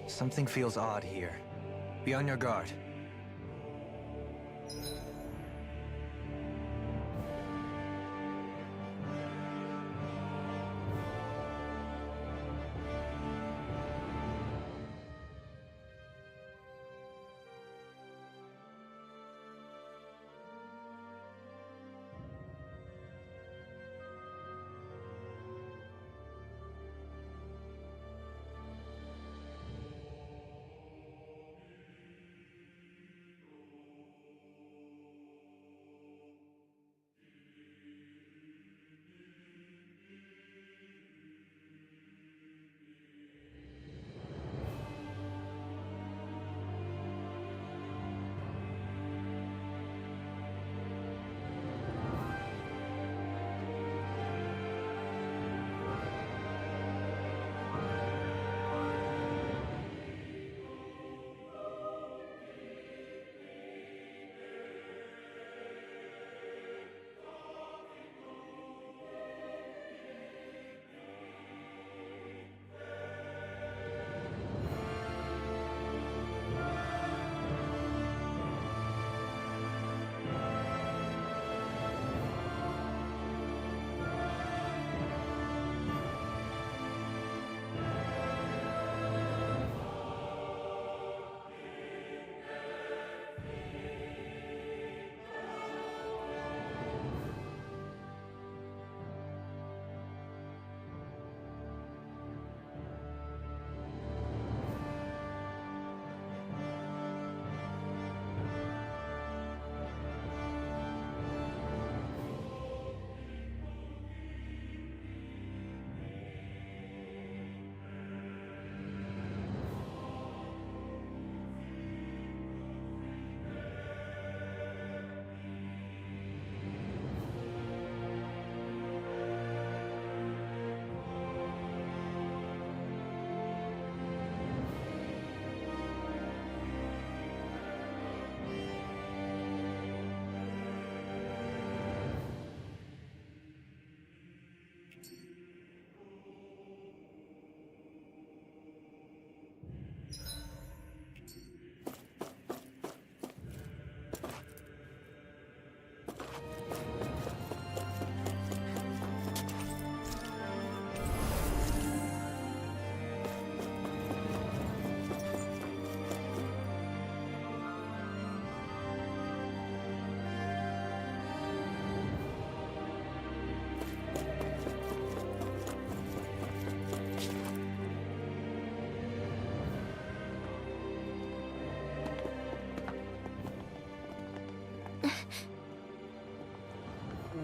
Something feels odd here. Be on your guard.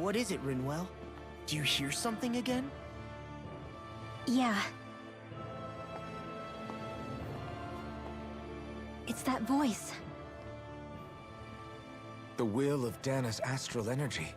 What is it, Rinwell? Do you hear something again? Yeah. It's that voice. The will of Dana's astral energy.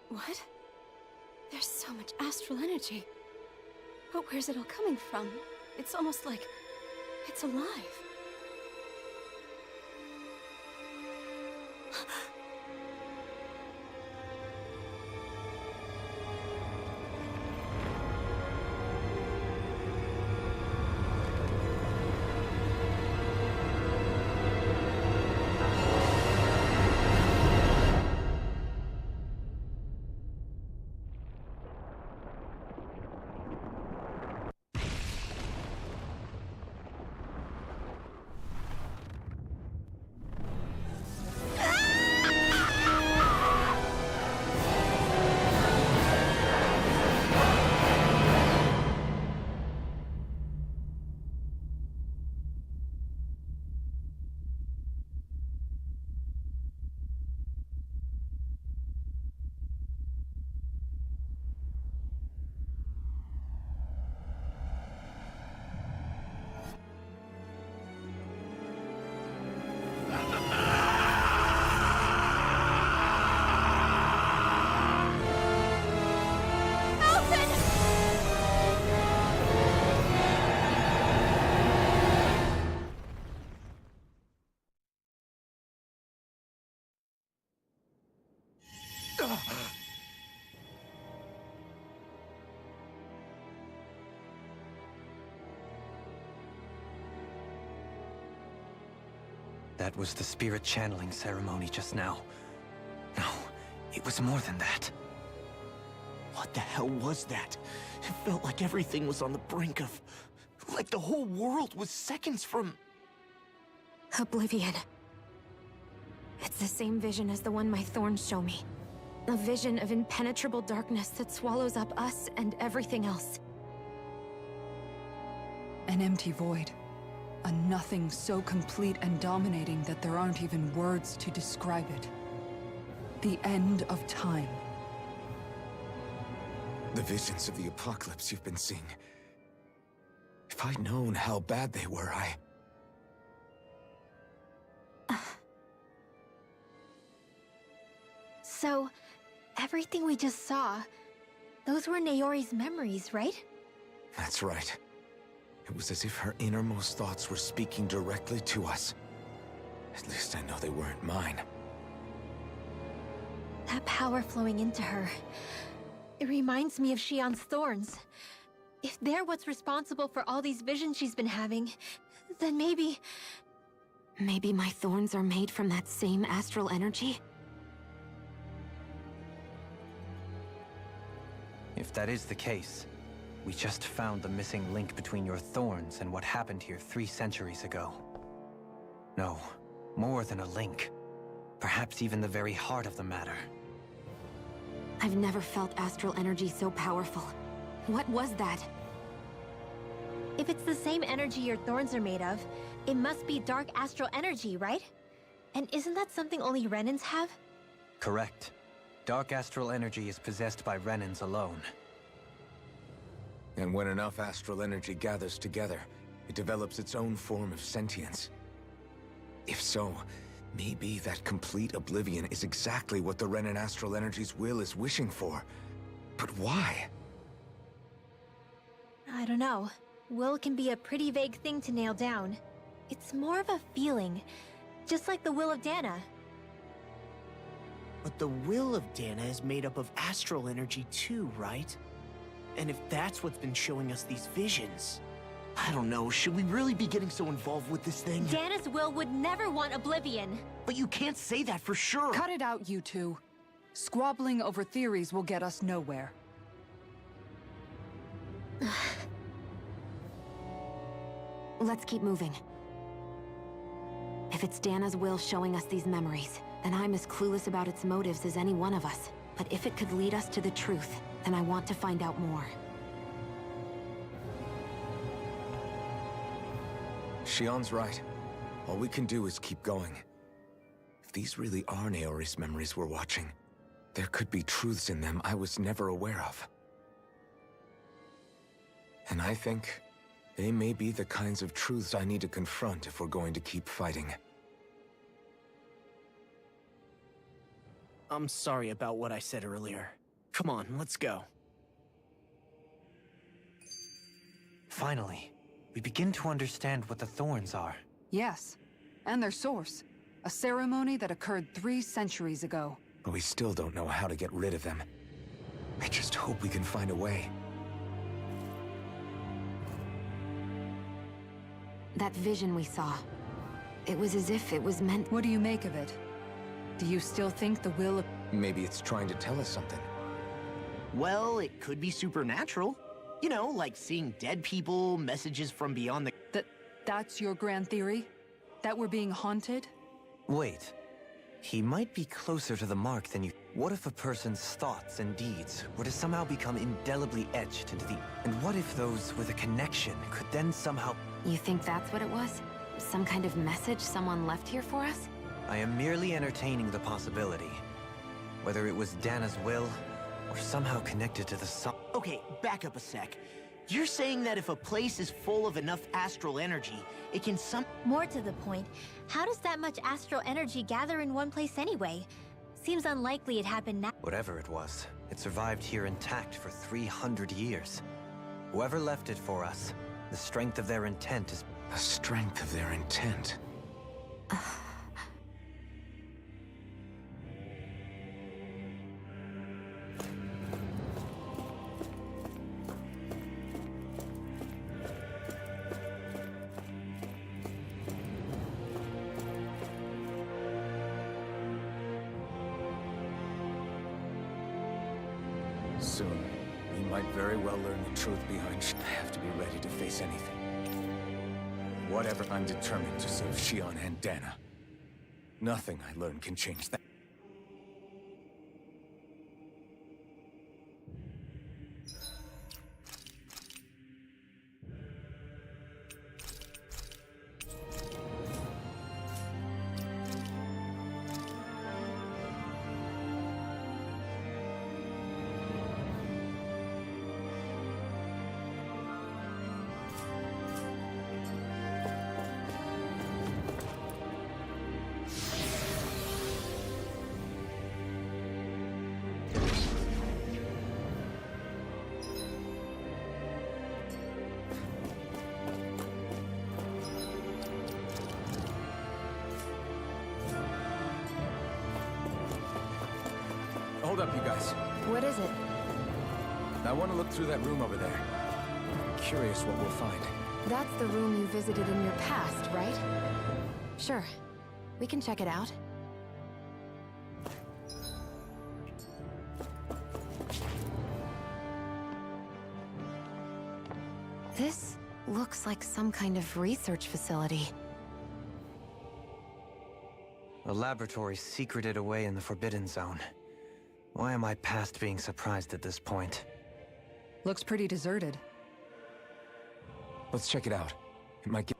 What? There's so much astral energy. But where's it all coming from? It's almost like it's alive. That was the spirit channeling ceremony just now. No, it was more than that. What the hell was that? It felt like everything was on the brink of... like the whole world was seconds from... Oblivion. It's the same vision as the one my thorns show me. A vision of impenetrable darkness that swallows up us and everything else. An empty void. A nothing so complete and dominating that there aren't even words to describe it. The end of time. The visions of the apocalypse you've been seeing. If I'd known how bad they were, So, everything we just saw, those were Naori's memories, right? That's right. It was as if her innermost thoughts were speaking directly to us. At least I know they weren't mine. That power flowing into her, it reminds me of Shion's thorns. If they're what's responsible for all these visions she's been having, then maybe... Maybe my thorns are made from that same astral energy? If that is the case, we just found the missing link between your thorns and what happened here 3 centuries ago. No, more than a link. Perhaps even the very heart of the matter. I've never felt astral energy so powerful. What was that? If it's the same energy your thorns are made of, it must be dark astral energy, right? And isn't that something only Renans have? Correct. Dark astral energy is possessed by Renans alone. And when enough astral energy gathers together, it develops its own form of sentience. If so, maybe that complete oblivion is exactly what the Renan astral energy's will is wishing for. But why? I don't know. Will can be a pretty vague thing to nail down. It's more of a feeling, just like the will of Dana. But the will of Dana is made up of astral energy too, right? And if that's what's been showing us these visions... I don't know, should we really be getting so involved with this thing? Dana's will would never want oblivion. But you can't say that for sure! Cut it out, you two. Squabbling over theories will get us nowhere. Let's keep moving. If it's Dana's will showing us these memories, then I'm as clueless about its motives as any one of us. But if it could lead us to the truth, then I want to find out more. Shion's right. All we can do is keep going. If these really are Naori's memories we're watching, there could be truths in them I was never aware of. And I think they may be the kinds of truths I need to confront if we're going to keep fighting. I'm sorry about what I said earlier. Come on, let's go. Finally, we begin to understand what the thorns are. Yes, and their source. A ceremony that occurred 3 centuries ago. But we still don't know how to get rid of them. I just hope we can find a way. That vision we saw. It was as if it was meant. What do you make of it? Do you still think the will of... Maybe it's trying to tell us something. Well, it could be supernatural. You know, like seeing dead people, messages from beyond the... That's your grand theory? That we're being haunted? Wait. He might be closer to the mark than you... What if a person's thoughts and deeds were to somehow become indelibly etched into the... And what if those with a connection could then somehow... You think that's what it was? Some kind of message someone left here for us? I am merely entertaining the possibility. Whether it was Dana's will, or somehow connected to the Okay, back up a sec. You're saying that if a place is full of enough astral energy, it can More to the point, how does that much astral energy gather in one place anyway? Seems unlikely it happened now. Whatever it was, it survived here intact for 300 years. Whoever left it for us, the strength of their intent is... The strength of their intent. Soon, we might very well learn the truth behind I have to be ready to face anything. Whatever, I'm determined to save Xion and Dana. Nothing I learn can change that. Hold up, you guys. What is it? I want to look through that room over there. I'm curious what we'll find. That's the room you visited in your past, right? Sure. We can check it out. This looks like some kind of research facility. A laboratory secreted away in the Forbidden Zone. Why am I past being surprised at this point? Looks pretty deserted. Let's check it out. It might get...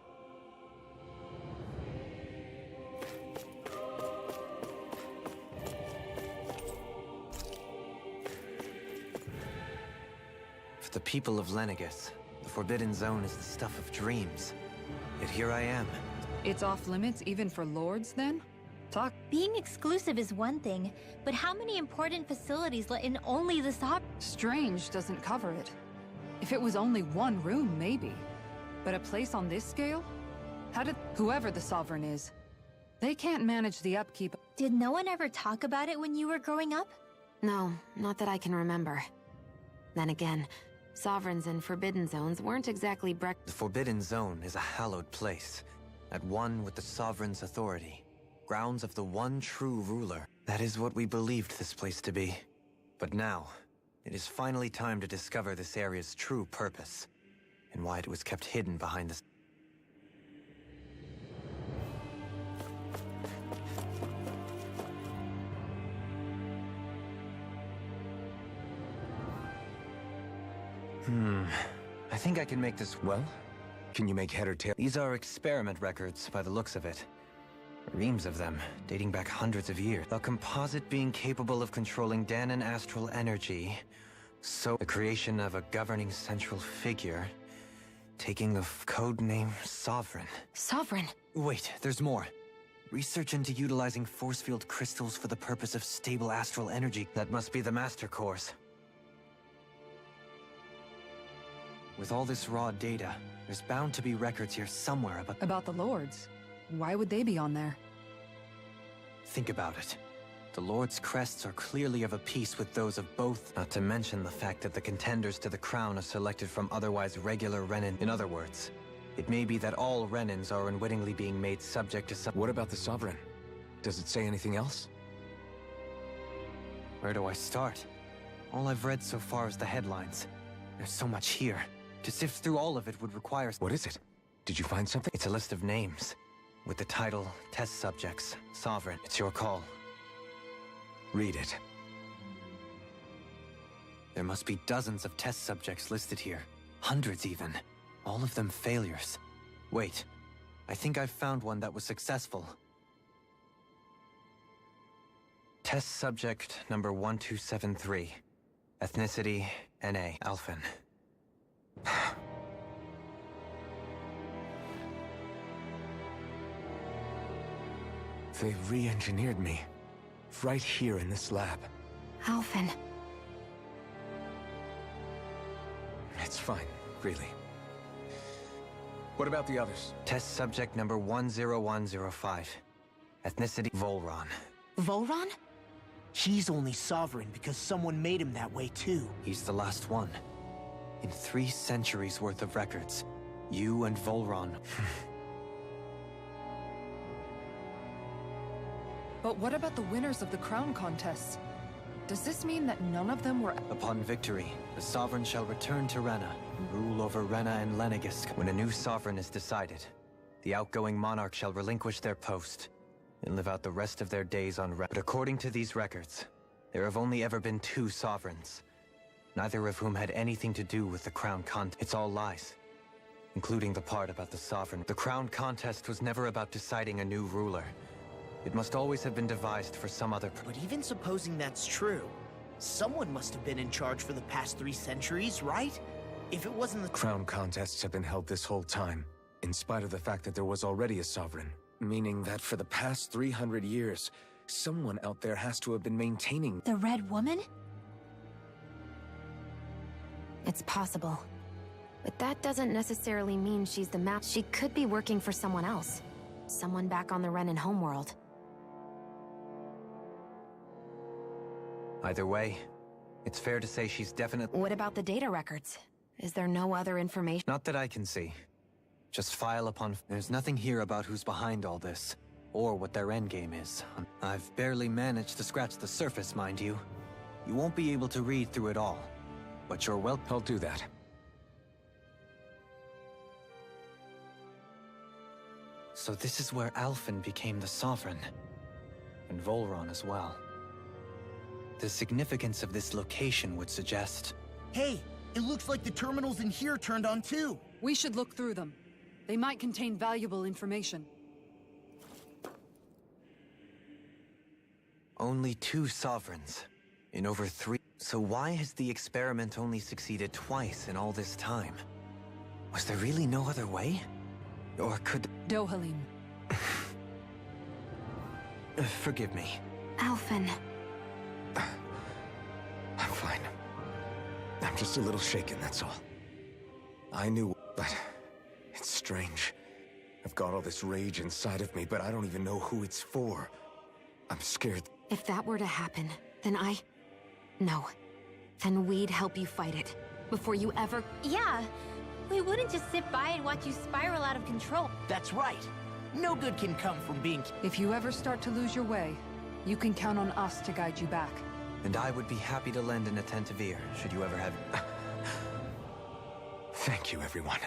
For the people of Lenegus, the Forbidden Zone is the stuff of dreams. Yet here I am. It's off limits even for lords, then? Talk. Being exclusive is one thing, but how many important facilities let in only the Strange doesn't cover it. If it was only one room, maybe. But a place on this scale? How did... Whoever the Sovereign is, they can't manage the upkeep. Did no one ever talk about it when you were growing up? No, not that I can remember. Then again, Sovereigns and Forbidden Zones weren't exactly The Forbidden Zone is a hallowed place, at one with the Sovereign's authority. Grounds of the one true ruler. That is what we believed this place to be. But now, it is finally time to discover this area's true purpose, and why it was kept hidden behind this. I think I can make this... Well, can you make head or tail? These are experiment records, by the looks of it. Reams of them, dating back hundreds of years. A composite being capable of controlling Danan astral energy. So, the creation of a governing central figure, taking the code name Sovereign. Sovereign? Wait, there's more. Research into utilizing force field crystals for the purpose of stable astral energy. That must be the master course. With all this raw data, there's bound to be records here somewhere about... About the Lords? Why would they be on there? Think about it. The Lord's crests are clearly of a piece with those of both, not to mention the fact that the contenders to the crown are selected from otherwise regular Renin. In other words, it may be that all Renins are unwittingly being made subject to some... What about the Sovereign? Does it say anything else? Where do I start? All I've read so far is the headlines. There's so much here. To sift through all of it would require... What is it? Did you find something? It's a list of names, with the title, Test Subjects, Sovereign. It's your call. Read it. There must be dozens of test subjects listed here. Hundreds even. All of them failures. Wait, I think I've found one that was successful. Test subject number 1273. Ethnicity, NA, Alphen. They re-engineered me. Right here in this lab. Alphen. It's fine, really. What about the others? Test subject number 10105. Ethnicity, Volron. Volron? He's only sovereign because someone made him that way too. He's the last one. In 3 centuries worth of records, you and Volron... But what about the winners of the crown contests? Does this mean that none of them were... Upon victory, the sovereign shall return to Rena, and rule over Rena and Lenegisk. When a new sovereign is decided, the outgoing monarch shall relinquish their post, and live out the rest of their days on Rena. But according to these records, there have only ever been 2 sovereigns, neither of whom had anything to do with the crown contest. It's all lies, including the part about the sovereign. The crown contest was never about deciding a new ruler. It must always have been devised for some other But even supposing that's true, someone must have been in charge for the past 3 centuries, right? If it wasn't the Crown contests have been held this whole time, in spite of the fact that there was already a sovereign. Meaning that for the past 300 years, someone out there has to have been maintaining... The Red Woman? It's possible. But that doesn't necessarily mean she's the map. She could be working for someone else. Someone back on the Renin homeworld. Either way, it's fair to say she's definitely... What about the data records? Is there no other information? Not that I can see. Just file upon... There's nothing here about who's behind all this, or what their endgame is. I've barely managed to scratch the surface, mind you. You won't be able to read through it all, but you're well... I'll do that. So this is where Alphen became the sovereign, and Volron as well. The significance of this location would suggest... Hey, it looks like the terminals in here turned on too. We should look through them. They might contain valuable information. Only 2 sovereigns, in over 3... So why has the experiment only succeeded twice in all this time? Was there really no other way? Or could... Dohalim. Forgive me. Alphen. I'm fine. I'm just a little shaken, that's all. I knew, but it's strange. I've got all this rage inside of me, but I don't even know who it's for. I'm scared. If that were to happen, then No. Then we'd help you fight it. Before you ever... Yeah. We wouldn't just sit by and watch you spiral out of control. That's right. No good can come from being... If you ever start to lose your way, you can count on us to guide you back. And I would be happy to lend an attentive ear, should you ever have... Thank you, everyone.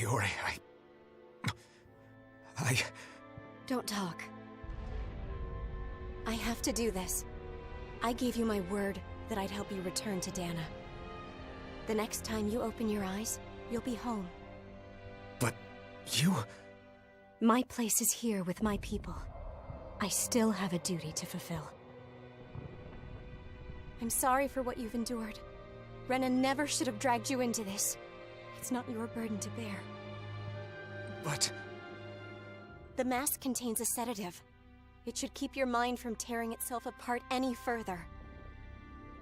Naori, I... Don't talk. I have to do this. I gave you my word that I'd help you return to Dana. The next time you open your eyes, you'll be home. But you... My place is here with my people. I still have a duty to fulfill. I'm sorry for what you've endured. Renan never should have dragged you into this. It's not your burden to bear. But... The mask contains a sedative. It should keep your mind from tearing itself apart any further.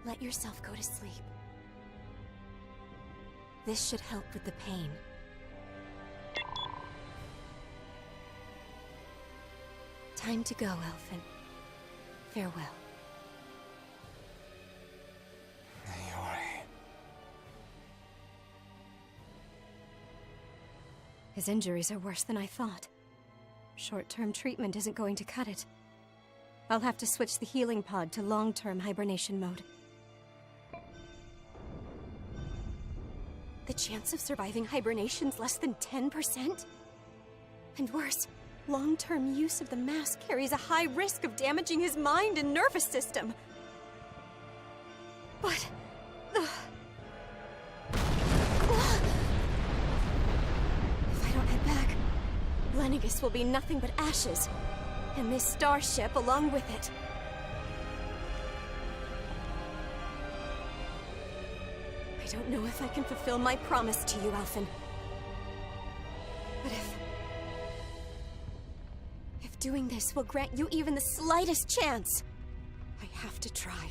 Let yourself go to sleep. This should help with the pain. Time to go, Elfin. Farewell. Naori... His injuries are worse than I thought. Short-term treatment isn't going to cut it. I'll have to switch the healing pod to long-term hibernation mode. The chance of surviving hibernation's less than 10%? And worse, long-term use of the mask carries a high risk of damaging his mind and nervous system. But... If I don't head back, Lenegis will be nothing but ashes, and this starship along with it. I don't know if I can fulfill my promise to you, Alphen. But if doing this will grant you even the slightest chance, I have to try.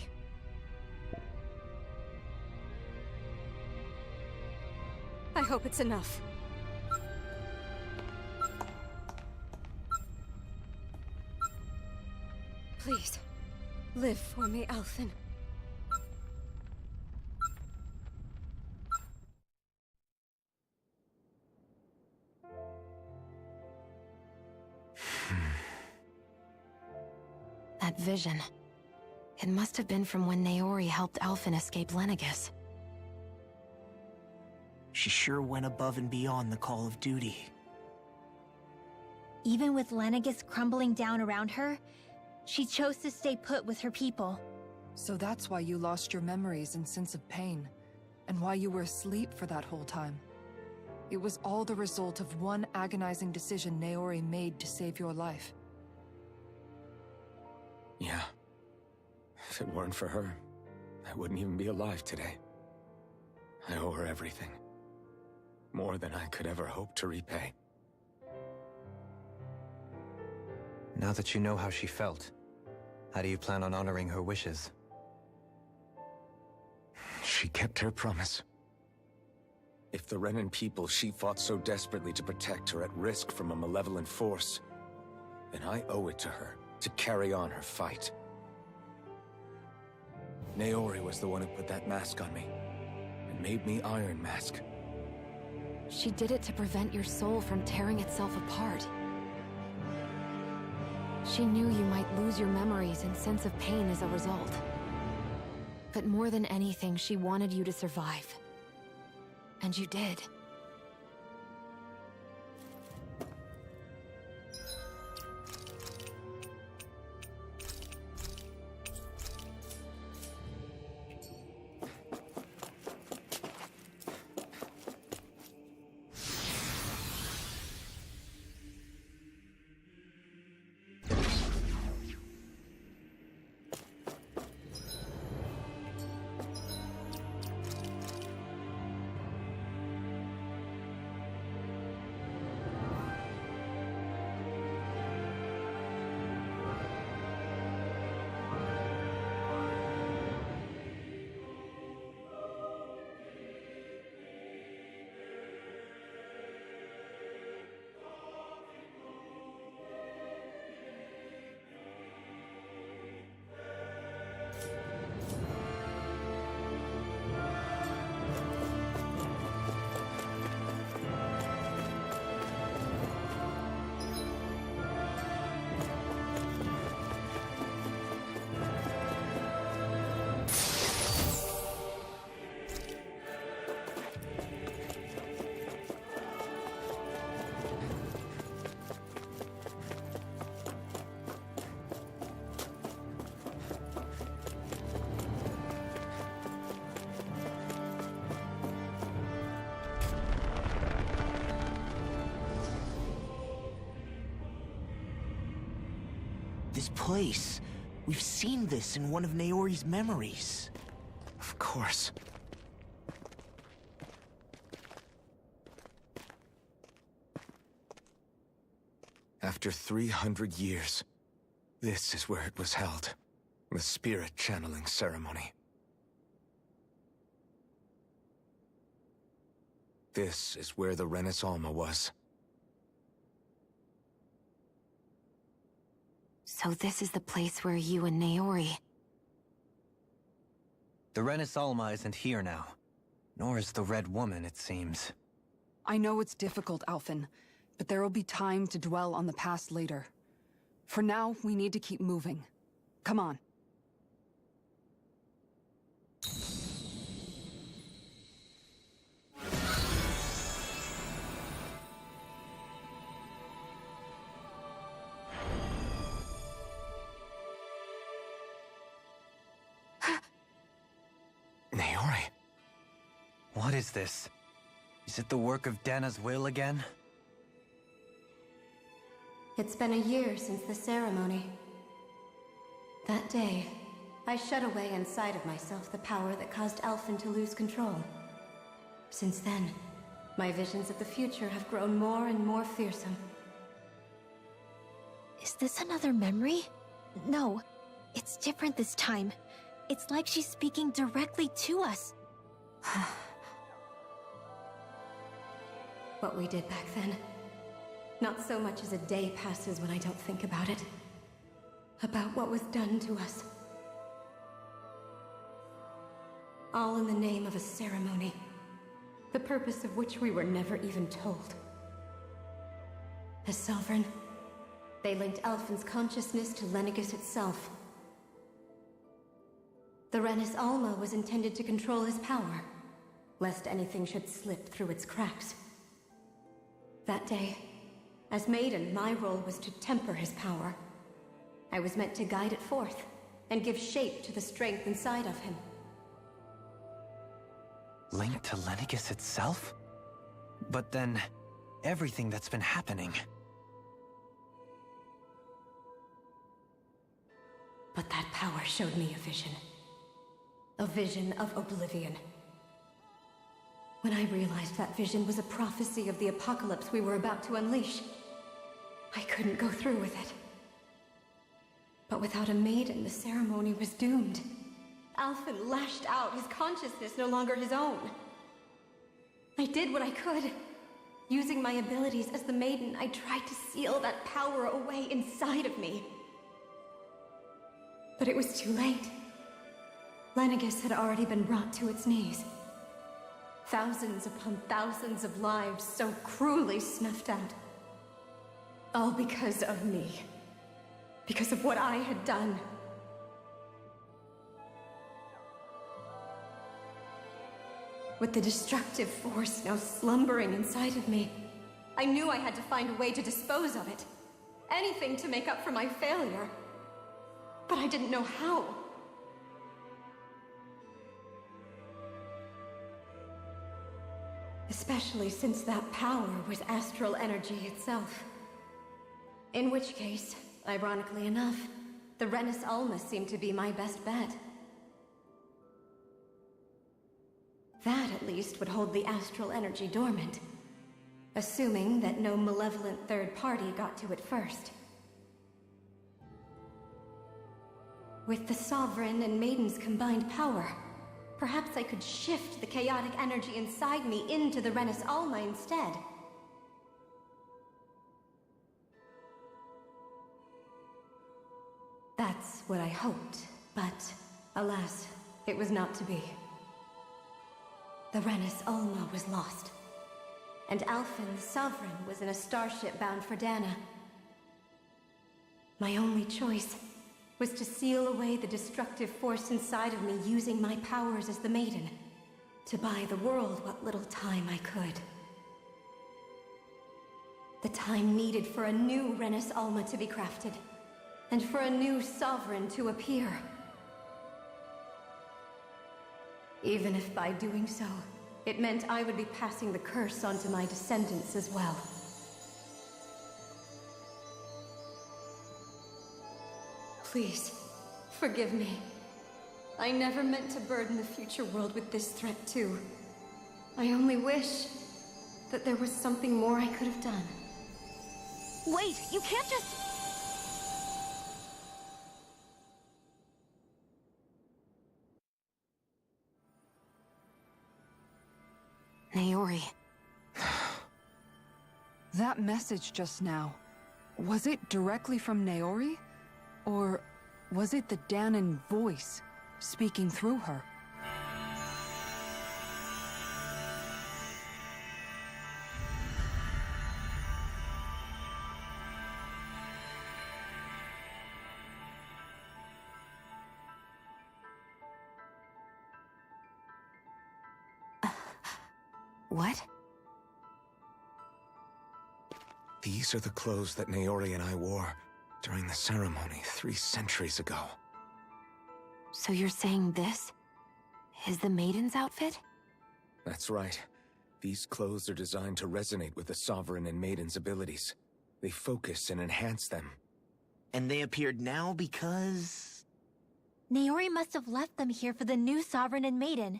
I hope it's enough. Please, live for me, Alphen. That vision. It must have been from when Naori helped Alphen escape Lenegis. She sure went above and beyond the call of duty. Even with Lenegis crumbling down around her, she chose to stay put with her people. So that's why you lost your memories and sense of pain, and why you were asleep for that whole time. It was all the result of one agonizing decision Naori made to save your life. Yeah. If it weren't for her, I wouldn't even be alive today. I owe her everything. More than I could ever hope to repay. Now that you know how she felt, how do you plan on honoring her wishes? She kept her promise. If the Renan people she fought so desperately to protect are at risk from a malevolent force, then I owe it to her to carry on her fight. Naori was the one who put that mask on me, and made me Iron Mask. She did it to prevent your soul from tearing itself apart. She knew you might lose your memories and sense of pain as a result. But more than anything, she wanted you to survive. And you did. this place. We've seen this in one of Naori's memories. Of course. After 300 years, this is where it was held. The spirit channeling ceremony. This is where the Renaissance was. So this is the place where you and Naori... The Renaissance isn't here now. Nor is the Red Woman, it seems. I know it's difficult, Alphen, but there will be time to dwell on the past later. For now, we need to keep moving. Come on. Naori? What is this? Is it the work of Dana's will again? It's been a year since the ceremony. That day, I shut away inside of myself the power that caused Alphen to lose control. Since then, my visions of the future have grown more and more fearsome. Is this another memory? No, it's different this time. It's like she's speaking directly to us. What we did back then. Not so much as a day passes when I don't think about it. About what was done to us. All in the name of a ceremony. The purpose of which we were never even told. As Sovereign, they linked Alphen's consciousness to Lenegis itself. The Renis Alma was intended to control his power, lest anything should slip through its cracks. That day, as Maiden, my role was to temper his power. I was meant to guide it forth, and give shape to the strength inside of him. Linked to Lenegis itself? But then, everything that's been happening... But that power showed me a vision. A vision of oblivion. When I realized that vision was a prophecy of the apocalypse we were about to unleash, I couldn't go through with it. But without a maiden, the ceremony was doomed. Alphen lashed out, his consciousness no longer his own. I did what I could. Using my abilities as the maiden, I tried to seal that power away inside of me. But it was too late. Lenegis had already been brought to its knees. Thousands upon thousands of lives so cruelly snuffed out. All because of me. Because of what I had done. With the destructive force now slumbering inside of me, I knew I had to find a way to dispose of it. Anything to make up for my failure. But I didn't know how. Especially since that power was astral energy itself. In which case, ironically enough, the Renis Alma seemed to be my best bet. That, at least, would hold the astral energy dormant. Assuming that no malevolent third party got to it first. With the Sovereign and Maiden's combined power, perhaps I could shift the chaotic energy inside me into the Renis Alma instead. That's what I hoped, but alas, it was not to be. The Renis Alma was lost, and Alphen, the Sovereign, was in a starship bound for Dana. My only choice was to seal away the destructive force inside of me using my powers as the Maiden, to buy the world what little time I could. The time needed for a new Renis Alma to be crafted, and for a new Sovereign to appear. Even if by doing so, it meant I would be passing the curse onto my descendants as well. Please, forgive me. I never meant to burden the future world with this threat too. I only wish that there was something more I could have done. Wait, you can't just... Naori. That message just now, was it directly from Naori? Or was it the Danon voice speaking through her? What? These are the clothes that Naori and I wore during the ceremony 3 centuries ago. So you're saying this is the maiden's outfit? That's right. These clothes are designed to resonate with the Sovereign and Maiden's abilities. They focus and enhance them. And they appeared now because... Naori must have left them here for the new Sovereign and Maiden,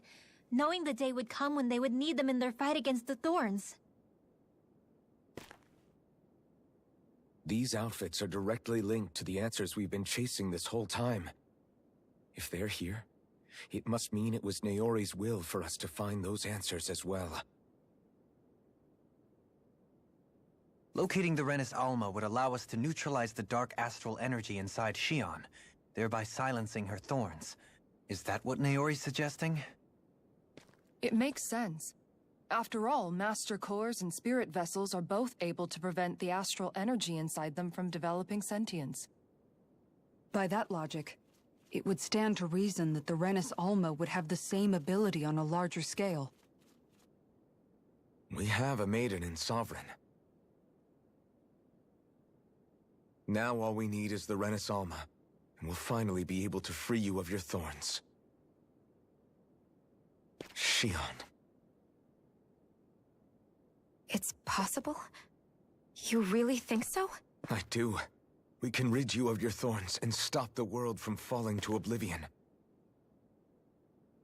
knowing the day would come when they would need them in their fight against the Thorns. These outfits are directly linked to the answers we've been chasing this whole time. If they're here, it must mean it was Naori's will for us to find those answers as well. Locating the Renis Alma would allow us to neutralize the dark astral energy inside Xion, thereby silencing her thorns. Is that what Naori's suggesting? It makes sense. After all, Master Cores and Spirit Vessels are both able to prevent the astral energy inside them from developing sentience. By that logic, it would stand to reason that the Renis Alma would have the same ability on a larger scale. We have a Maiden and Sovereign. Now all we need is the Renis Alma, and we'll finally be able to free you of your thorns. Xion. It's possible? You really think so? I do. We can rid you of your thorns and stop the world from falling to oblivion.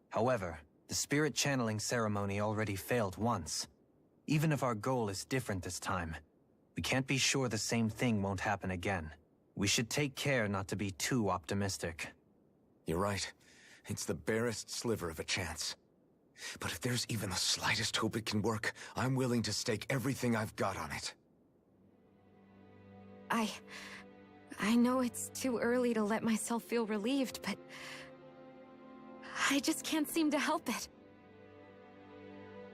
However, the spirit channeling ceremony already failed once. Even if our goal is different this time, we can't be sure the same thing won't happen again. We should take care not to be too optimistic. You're right. It's the barest sliver of a chance. But if there's even the slightest hope it can work, I'm willing to stake everything I've got on it. I know it's too early to let myself feel relieved, but I just can't seem to help it.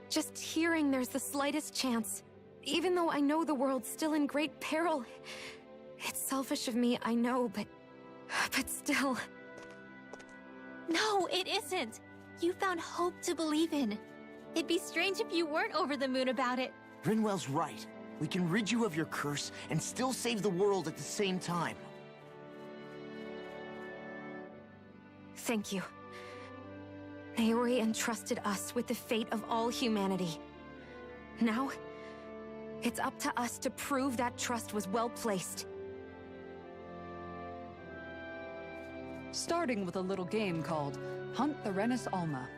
Just hearing there's the slightest chance, even though I know the world's still in great peril. It's selfish of me, I know, but still. No, it isn't. You found hope to believe in. It'd be strange if you weren't over the moon about it. Rinwell's right. We can rid you of your curse and still save the world at the same time. Thank you. Naori entrusted us with the fate of all humanity. Now, it's up to us to prove that trust was well placed. Starting with a little game called Hunt the Renis Alma.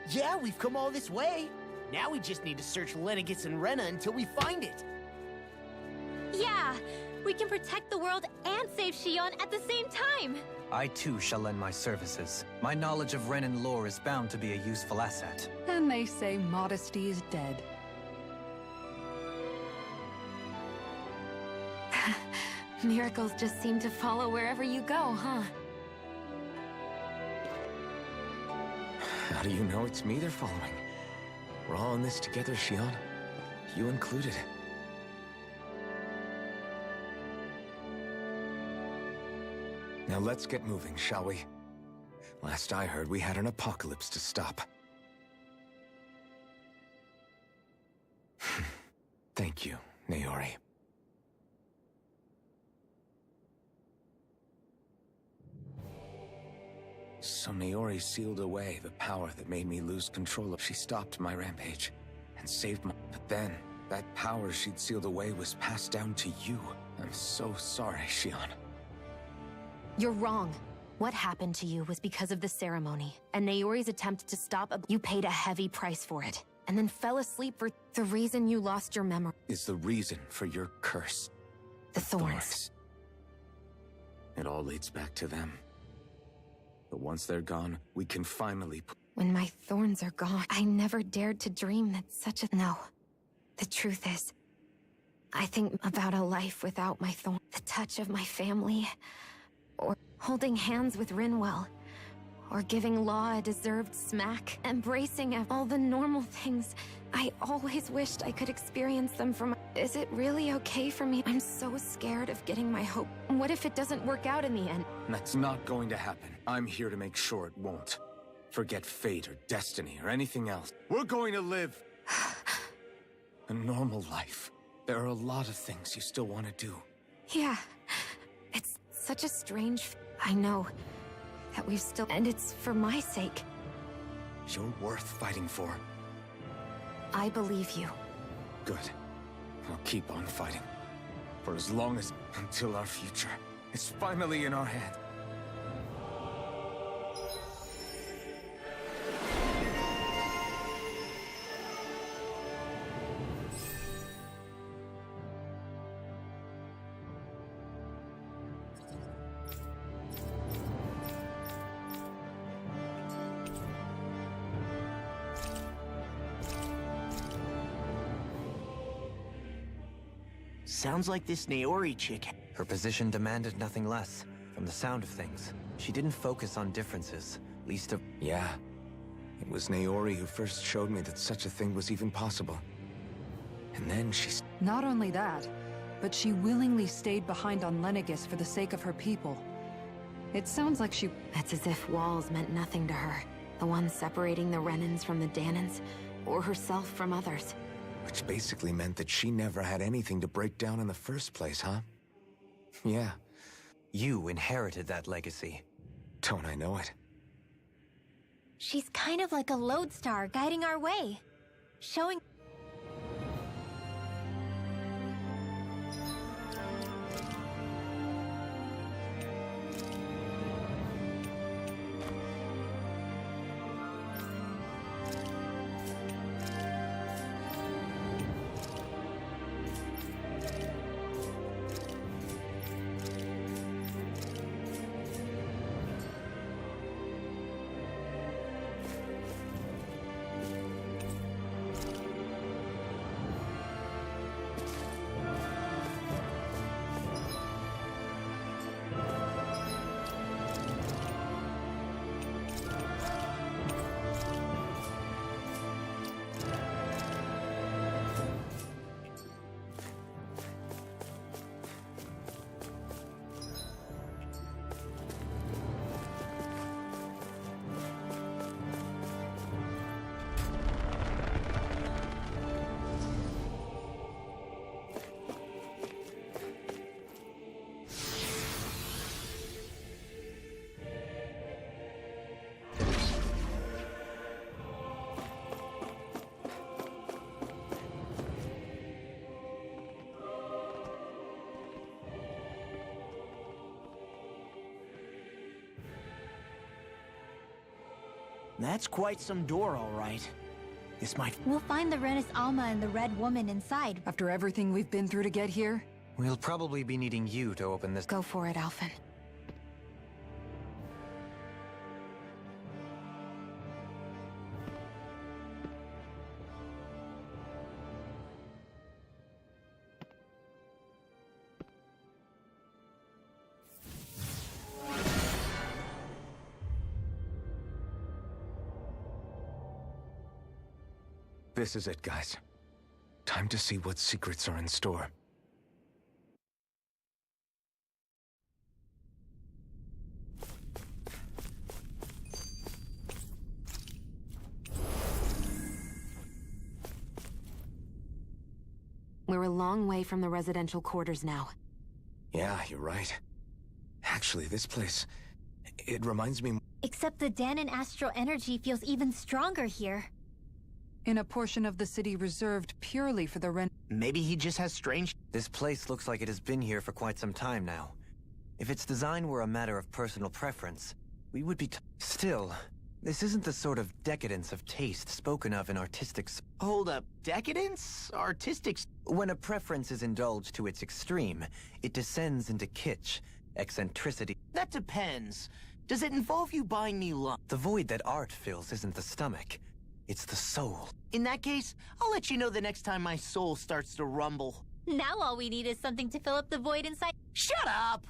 Yeah, we've come all this way. Now we just need to search Lenegis and Rena until we find it. Yeah, we can protect the world and save Xion at the same time. I too shall lend my services. My knowledge of Renin lore is bound to be a useful asset. And they say modesty is dead. Miracles just seem to follow wherever you go, huh? How do you know it's me they're following? We're all in this together, Xion. You included. Now let's get moving, shall we? Last I heard, we had an apocalypse to stop. Thank you, Naori. So Naori sealed away the power that made me lose control. She stopped my rampage and saved my... But then, that power she'd sealed away was passed down to you. I'm so sorry, Xion. You're wrong. What happened to you was because of the ceremony, and Naori's attempt to stop you paid a heavy price for it, and then fell asleep for the reason you lost your memory. Is the reason for your curse. The thorns. It all leads back to them. But once they're gone, we can finally... When my thorns are gone, I never dared to dream that such a... No. The truth is, I think about a life without my thorn. The touch of my family, or holding hands with Rinwell, or giving Law a deserved smack, embracing all the normal things. I always wished I could experience them from... Is it really okay for me? I'm so scared of getting my hope. What if it doesn't work out in the end? That's not going to happen. I'm here to make sure it won't. Forget fate or destiny or anything else. We're going to live a normal life. There are a lot of things you still want to do. Yeah. It's such a strange... I know that we've still... And it's for my sake. You're worth fighting for. I believe you. Good. I'll keep on fighting. For as long as... Until our future is finally in our hands. Sounds like this Naori chick. Her position demanded nothing less. From the sound of things, she didn't focus on differences, least of... Yeah. It was Naori who first showed me that such a thing was even possible. And then she's... Not only that, but she willingly stayed behind on Lenegis for the sake of her people. It sounds like she... It's as if walls meant nothing to her. The ones separating the Renans from the Danans, or herself from others. Which basically meant that she never had anything to break down in the first place, huh? Yeah. You inherited that legacy. Don't I know it? She's kind of like a lodestar guiding our way. Showing... That's quite some door, all right. This might... We'll find the Renis Alma and the Red Woman inside. After everything we've been through to get here? We'll probably be needing you to open this... Go for it, Alphen. This is it, guys. Time to see what secrets are in store. We're a long way from the residential quarters now. Yeah, you're right. Actually, this place... it reminds me... Except the Danan astral energy feels even stronger here. In a portion of the city reserved purely for the Ren... Maybe he just has strange... This place looks like it has been here for quite some time now. If its design were a matter of personal preference, we would be still, this isn't the sort of decadence of taste spoken of in artistics. Hold up, decadence? Artistics? When a preference is indulged to its extreme, it descends into kitsch, eccentricity. That depends. Does it involve you buying me lunch? The void that art fills isn't the stomach, it's the soul. In that case, I'll let you know the next time my soul starts to rumble. Now all we need is something to fill up the void inside. Shut up!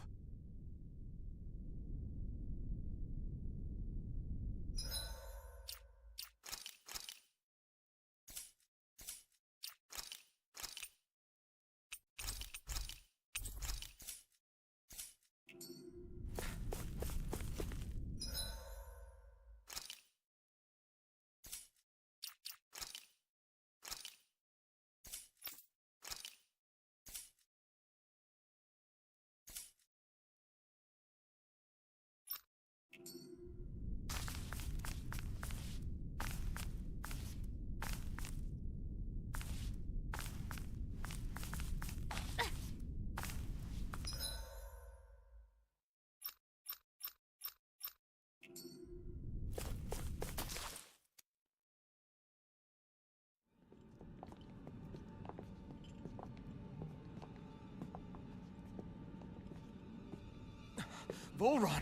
Volron!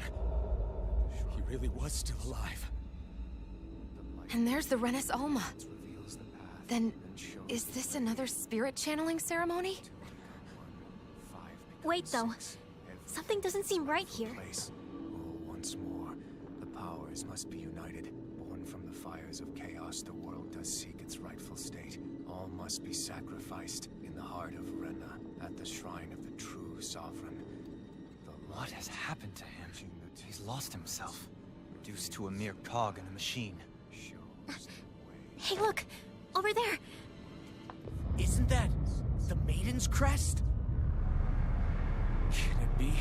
He really was still alive. And there's the Renis Alma. Then, is this another spirit channeling ceremony? Wait, though. Something doesn't seem right here. Once more, the powers must be united. Born from the fires of chaos, the world does seek its rightful state. All must be sacrificed in the heart of Rena, at the shrine of the true sovereign. What has happened to him? He's lost himself, reduced to a mere cog in the machine. Hey, look! Over there! Isn't that the Maiden's crest? Can it be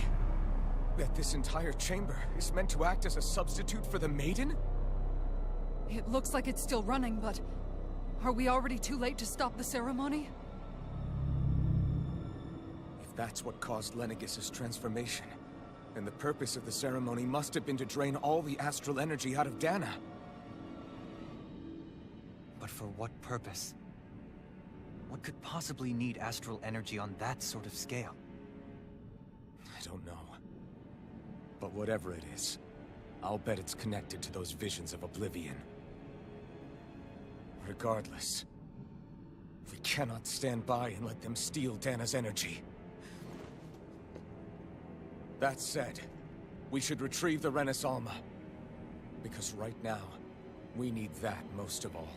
that this entire chamber is meant to act as a substitute for the Maiden? It looks like it's still running, but are we already too late to stop the ceremony? If that's what caused Lenegis' transformation, then the purpose of the ceremony must have been to drain all the astral energy out of Dana. But for what purpose? What could possibly need astral energy on that sort of scale? I don't know. But whatever it is, I'll bet it's connected to those visions of oblivion. Regardless, we cannot stand by and let them steal Dana's energy. That said, we should retrieve the Renis Alma. Because right now, we need that most of all.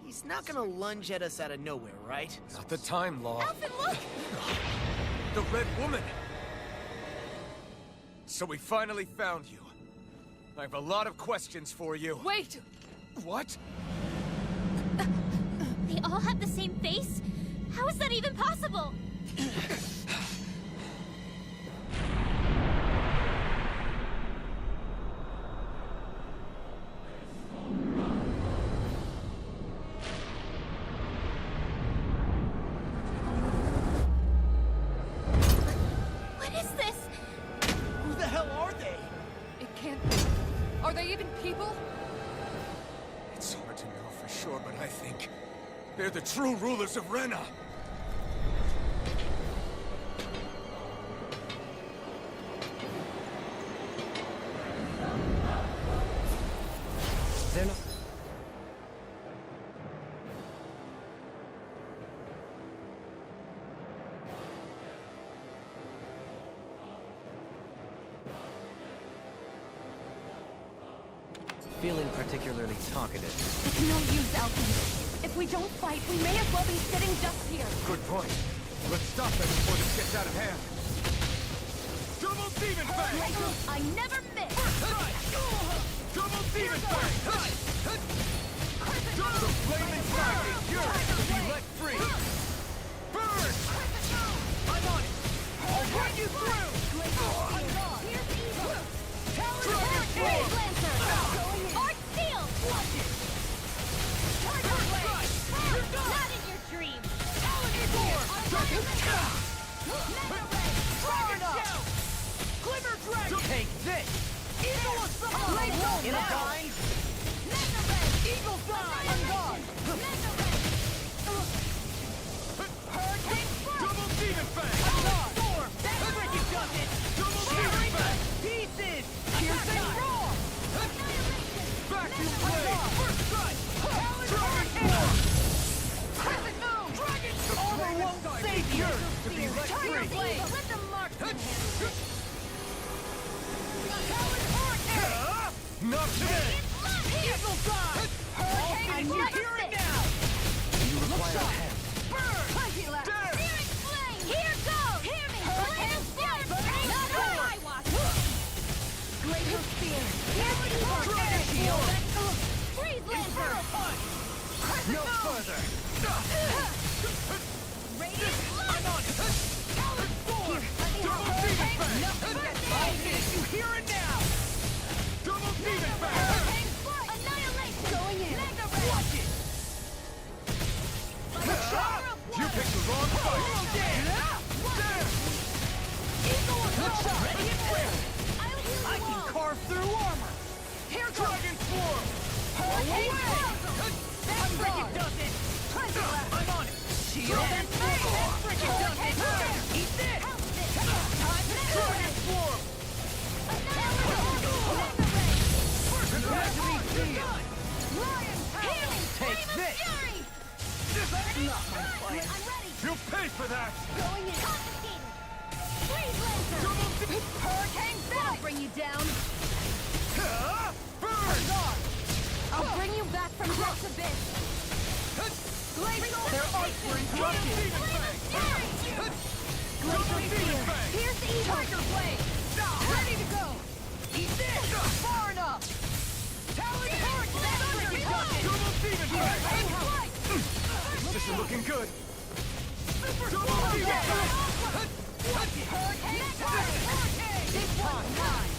He's not gonna lunge at us out of nowhere, right? Not the time, Law. Alphen, look! The Red Woman! So we finally found you. I have a lot of questions for you. Wait! What? They all have the same face? How is that even possible? What is this? Who the hell are they? It can't be. Are they even people? It's hard to know for sure, but I think they're the true rulers of Rena. They're not... Feeling particularly talkative. It's no use, Alphen. If we don't fight, we may as well be sitting just here. Good point. Let's stop them before this gets out of hand. Double Demon Fang! I never miss! Double Demon Fang! The flaming fire is yours to be let free! Burn! I'm on it! I'll run you through! Dragon Force! Art Steel! Not in your dreams! it! Eagle assault! In a bind! Eagle fly! On guard! Hurricane strike! Double demon fang! Storm! That's freaking does it! Double demon fang! Pieces! Piercing roar! Vacuum blade! First strike! Dragon form! Crescent moon! Dragon storm! Armor won't save you! To be let free! Blade! Let the marksman handle it! Not today! Eagle fly! Hurricane strike! Hear it now! You require a hand. Burn! Searing flame! Here goes! Hear me! Hurricane strike! Not on my watch! Glacial spear! Here's evil! Dragon shield! Freeze lancer! No further! Radiant I'm on it! Talon sword! Double demon fang! I'll finish you here and now! Double demon fang! Hurricane strike! Annihilation! Going in! Mega ray! Watch it! You picked the wrong fight! Eagle assault! Ready and quick! I can carve through armor! Here goes! Dragon swarm! Hurricane strike! That's freaking does it! I'm on it! Shield and freeze! That freaking does it! Eat this! Time to dragon swarm! Prepare to be sealed! Lion power! Take this! This is not my fight! I'm ready! You'll pay for that! Going in! Confiscated! Freeze laser! Hurricane that'll bring you down! Burn! I'll bring you back from death's abyss! Glacial! Their arcs were interrupted! Glacial spear! Pierce evil! Tiger blade! Ready to go! Eat this! Far enough! Talon torch! That's freaking does it! Double demon fang! This is looking good! Double demon fang! Hurricane strike! This one's mine!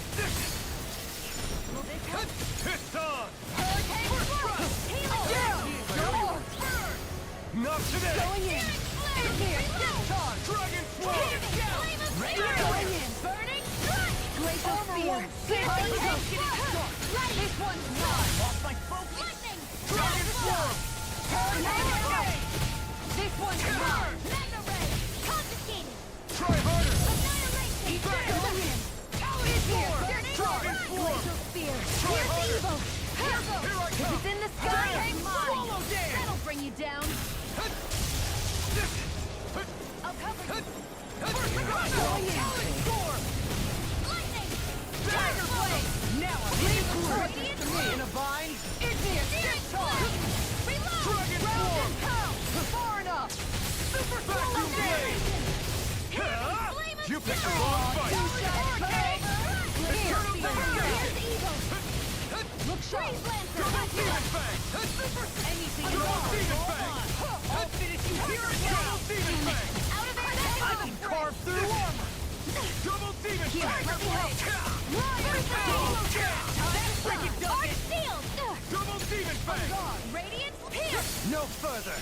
It's on! Hurricane strike! Healing down! Not today! Going in! In here! Discharge! Dragon swarm! Ready to go in! Burning strike! Glacial spear! This one's mine! Lost my focus! Lightning! Dragon swarm! Hurricane strike! This one's mine! Mega ray! Confiscated! Try harder! Annihilation! Eat this! Going in! Talon swarm! Dragon swarm! Glacial spear! Try harder! Here I come! If it's in the sky, it's mine! That'll bring you down! I'll cover you! Going in! Lightning! Tiger blade! Now I'm leaving the radiant to me in a bind! Igneous discharge! Reload! Dragon swarm! Far enough! Super vacuum blade! You picked the wrong fight! Here's evil! Look sharp! Double demon fang! Anything wrong! I'll finish you here and now! Double demon fang! Out of it! I can carve through armor! Double demon fang! Tiger blade! That's freaking does it! Double demon fang! Radiant pierce! No further!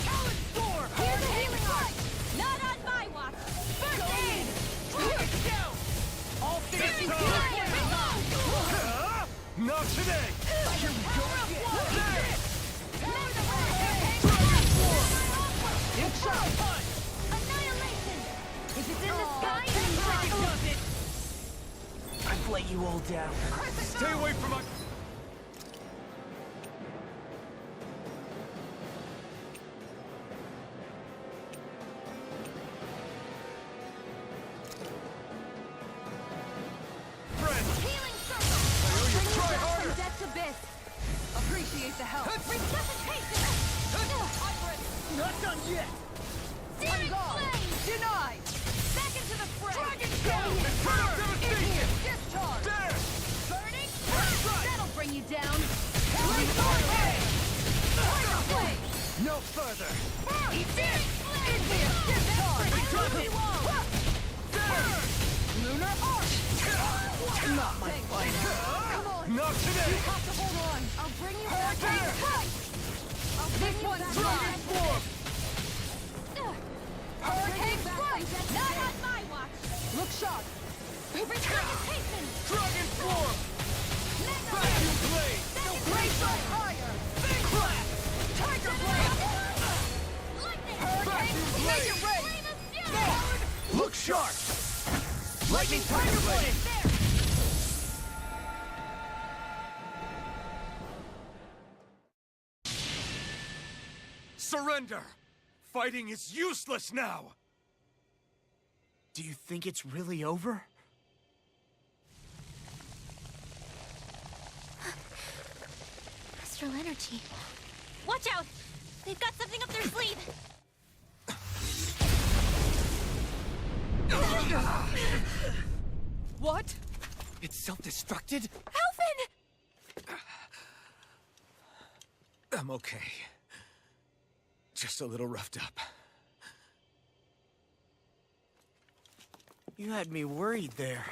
Talon sword! Here's the healing arc! Not on my watch! First aid! Dragon down! I'll finish you here and now! Not today! Here we go again! Dragon swarm! Shot! Annihilation! If it's in the sky, then freaking does it! I've let you all down. Stay away from my... Appreciate the help. Resuscitation! Not done yet! Searing flame! Denied! Back into the fray! Dragon down! In here! Discharge! There! Burning! That'll bring you down! Fire blade! No further! Eat this! In here! Discharge! There! Lunar arc! Not my fight! Come on! Not today! You have to hold on! I'll bring you back here! This one's Dragon swarm! Hurricane strike! Not on my watch! Look sharp! Dragon form! Vacuum blade! Blade shot higher! Clap! Tiger blade! Vacuum blade! Forward! Look sharp! Lightning tiger blade! Surrender! Fighting is useless now! Do you think it's really over? Astral energy. Watch out! They've got something up their sleeve! What? It's self-destructed? Alphen! I'm okay. Just a little roughed up. You had me worried there.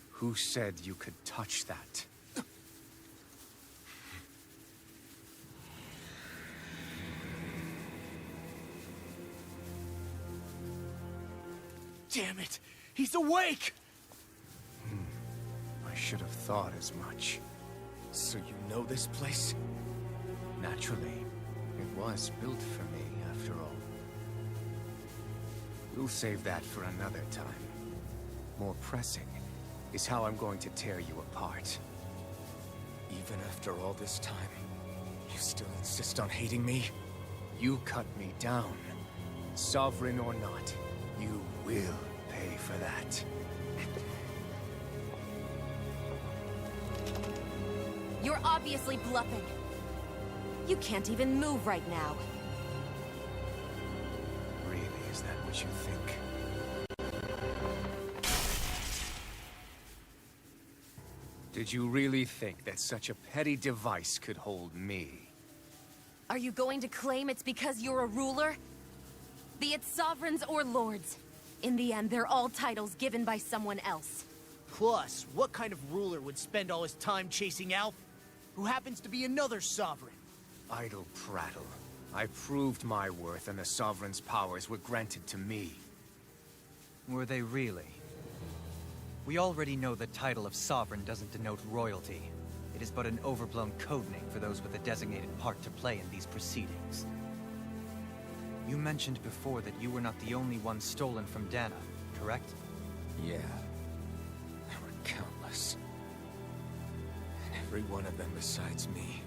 Who said you could touch that? Damn it! He's awake! I should have thought as much. So you know this place? Naturally, it was built for me, after all. We'll save that for another time. More pressing is how I'm going to tear you apart. Even after all this time, you still insist on hating me? You cut me down. Sovereign or not, you will pay for that. You're obviously bluffing. You can't even move right now. Really, is that what you think? Did you really think that such a petty device could hold me? Are you going to claim it's because you're a ruler? Be it sovereigns or lords. In the end, they're all titles given by someone else. Plus, what kind of ruler would spend all his time chasing Alf, who happens to be another sovereign? Idle prattle. I proved my worth and the Sovereign's powers were granted to me. Were they really? We already know the title of Sovereign doesn't denote royalty. It is but an overblown codename for those with a designated part to play in these proceedings. You mentioned before that you were not the only one stolen from Dana, correct? Yeah. There were countless. And every one of them besides me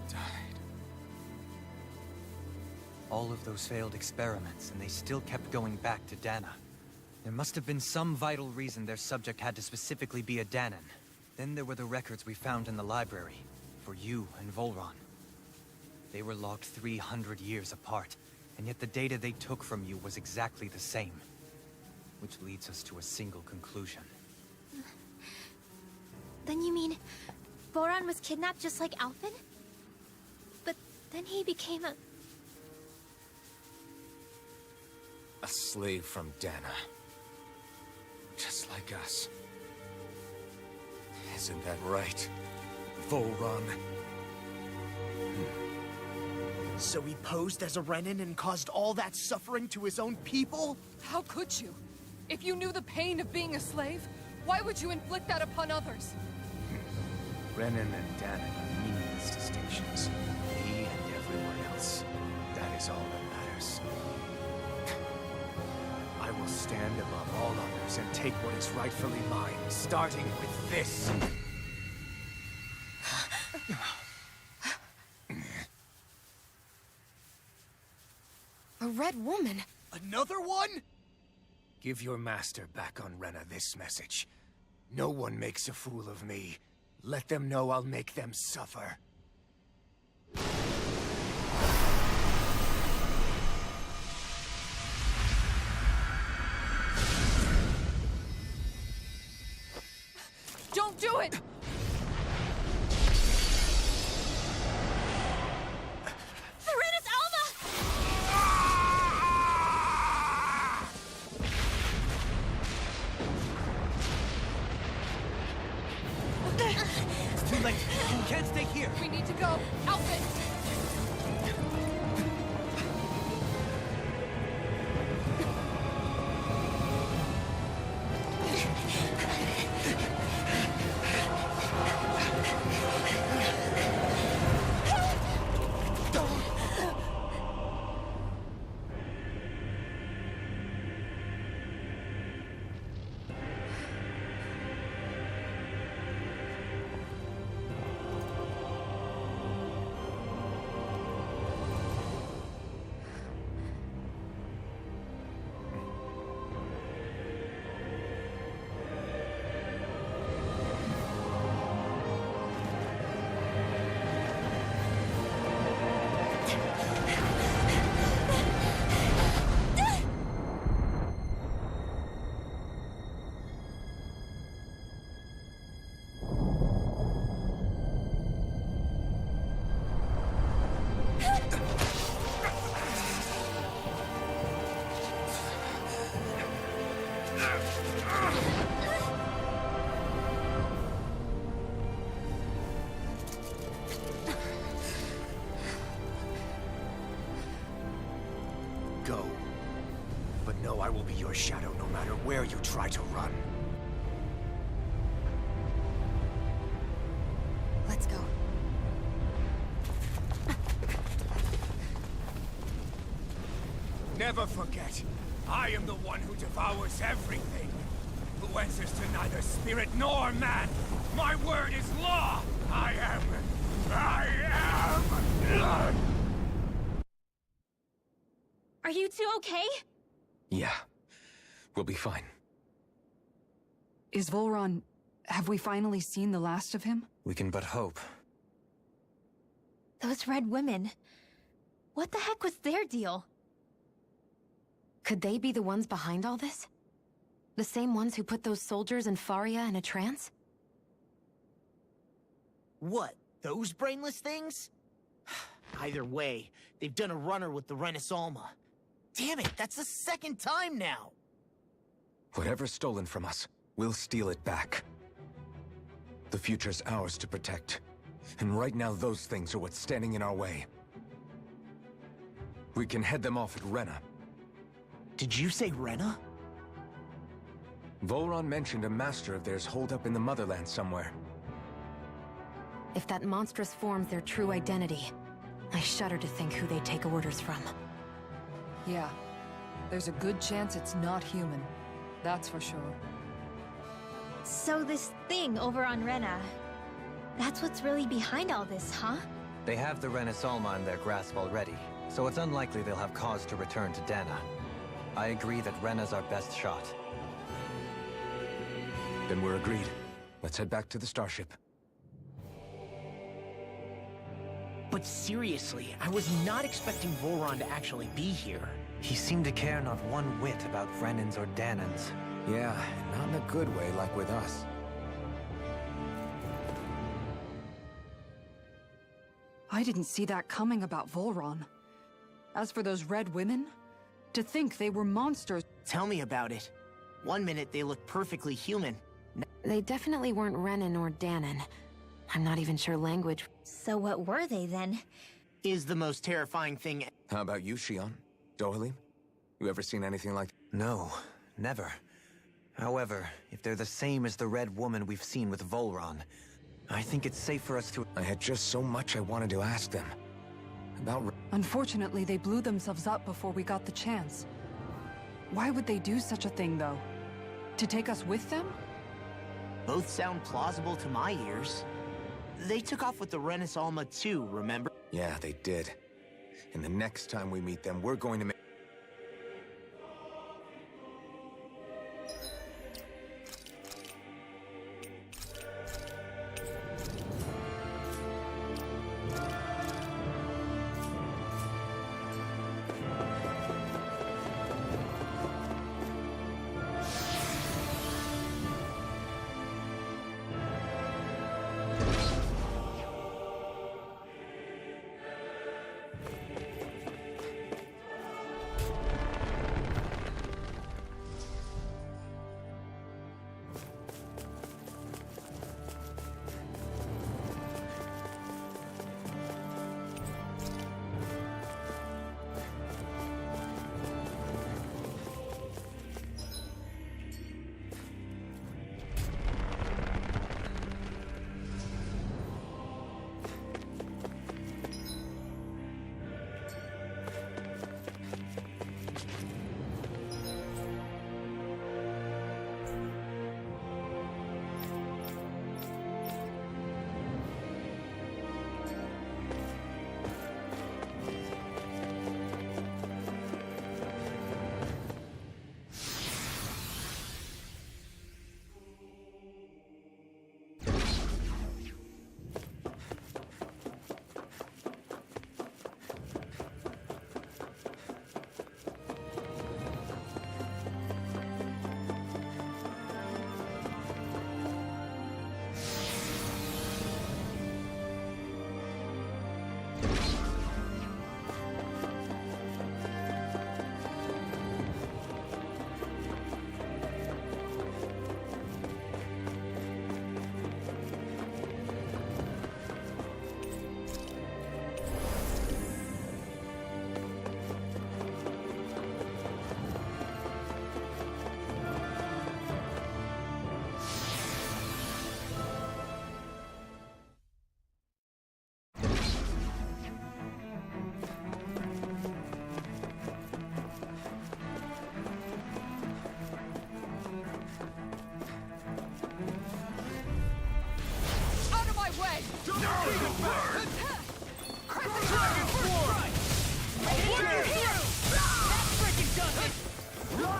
died. All of those failed experiments, and they still kept going back to Dana. There must have been some vital reason their subject had to specifically be a Danan. Then there were the records we found in the library, for you and Volron. They were logged 300 years apart, and yet the data they took from you was exactly the same. Which leads us to a single conclusion. Then you mean Voron was kidnapped just like Alphen? But then he became a slave from Dana. Just like us. Isn't that right, Volron? So he posed as a Renin and caused all that suffering to his own people? How could you? If you knew the pain of being a slave, why would you inflict that upon others? Renin and Danan are meaningless distinctions. Me and everyone else. That is all that matters. I will stand above all others and take what is rightfully mine, starting with this. A red woman? Another one? Give your master back on Rena this message. No one makes a fool of me. Let them know I'll make them suffer. Don't do it! It's too late. You can't stay here. We need to go. Alphen! go. But know I will be your shadow no matter where you try to run. Let's go. Never forget, I am the one who devours everything. Who answers to neither spirit nor man. My word is law. I am. Are you two okay? Yeah, we'll be fine. Is Volron... have we finally seen the last of him? We can but hope. Those red women. What the heck was their deal? Could they be the ones behind all this? The same ones who put those soldiers in Faria in a trance? What? Those brainless things? Either way, they've done a runner with the Renaissance. Damn it, that's the second time now! Whatever's stolen from us, we'll steal it back. The future's ours to protect. And right now those things are what's standing in our way. We can head them off at Rena. Did you say Rena? Volron mentioned a master of theirs holed up in the motherland somewhere. If that monstrous form's their true identity, I shudder to think who they take orders from. Yeah. There's a good chance it's not human. That's for sure. So this thing over on Rena, that's what's really behind all this, huh? They have the Renaissance in their grasp already, so it's unlikely they'll have cause to return to Dana. I agree that Rena's our best shot. Then we're agreed. Let's head back to the starship. But seriously, I was not expecting Volron to actually be here. He seemed to care not one whit about Renans or Danans. Yeah, not in a good way like with us. I didn't see that coming about Volron. As for those red women, to think they were monsters. Tell me about it. One minute they look perfectly human. They definitely weren't Renan or Danan. I'm not even sure language. So what were they then? Is the most terrifying thing. How about you, Shion? Dohalim? You ever seen anything like... No, never. However, if they're the same as the red woman we've seen with Volron, I think it's safe for us to... I had just so much I wanted to ask them. About... Unfortunately, they blew themselves up before we got the chance. Why would they do such a thing, though? To take us with them? Both sound plausible to my ears. They took off with the Renaissance too, remember? Yeah, they did. And the next time we meet them, we're going to make...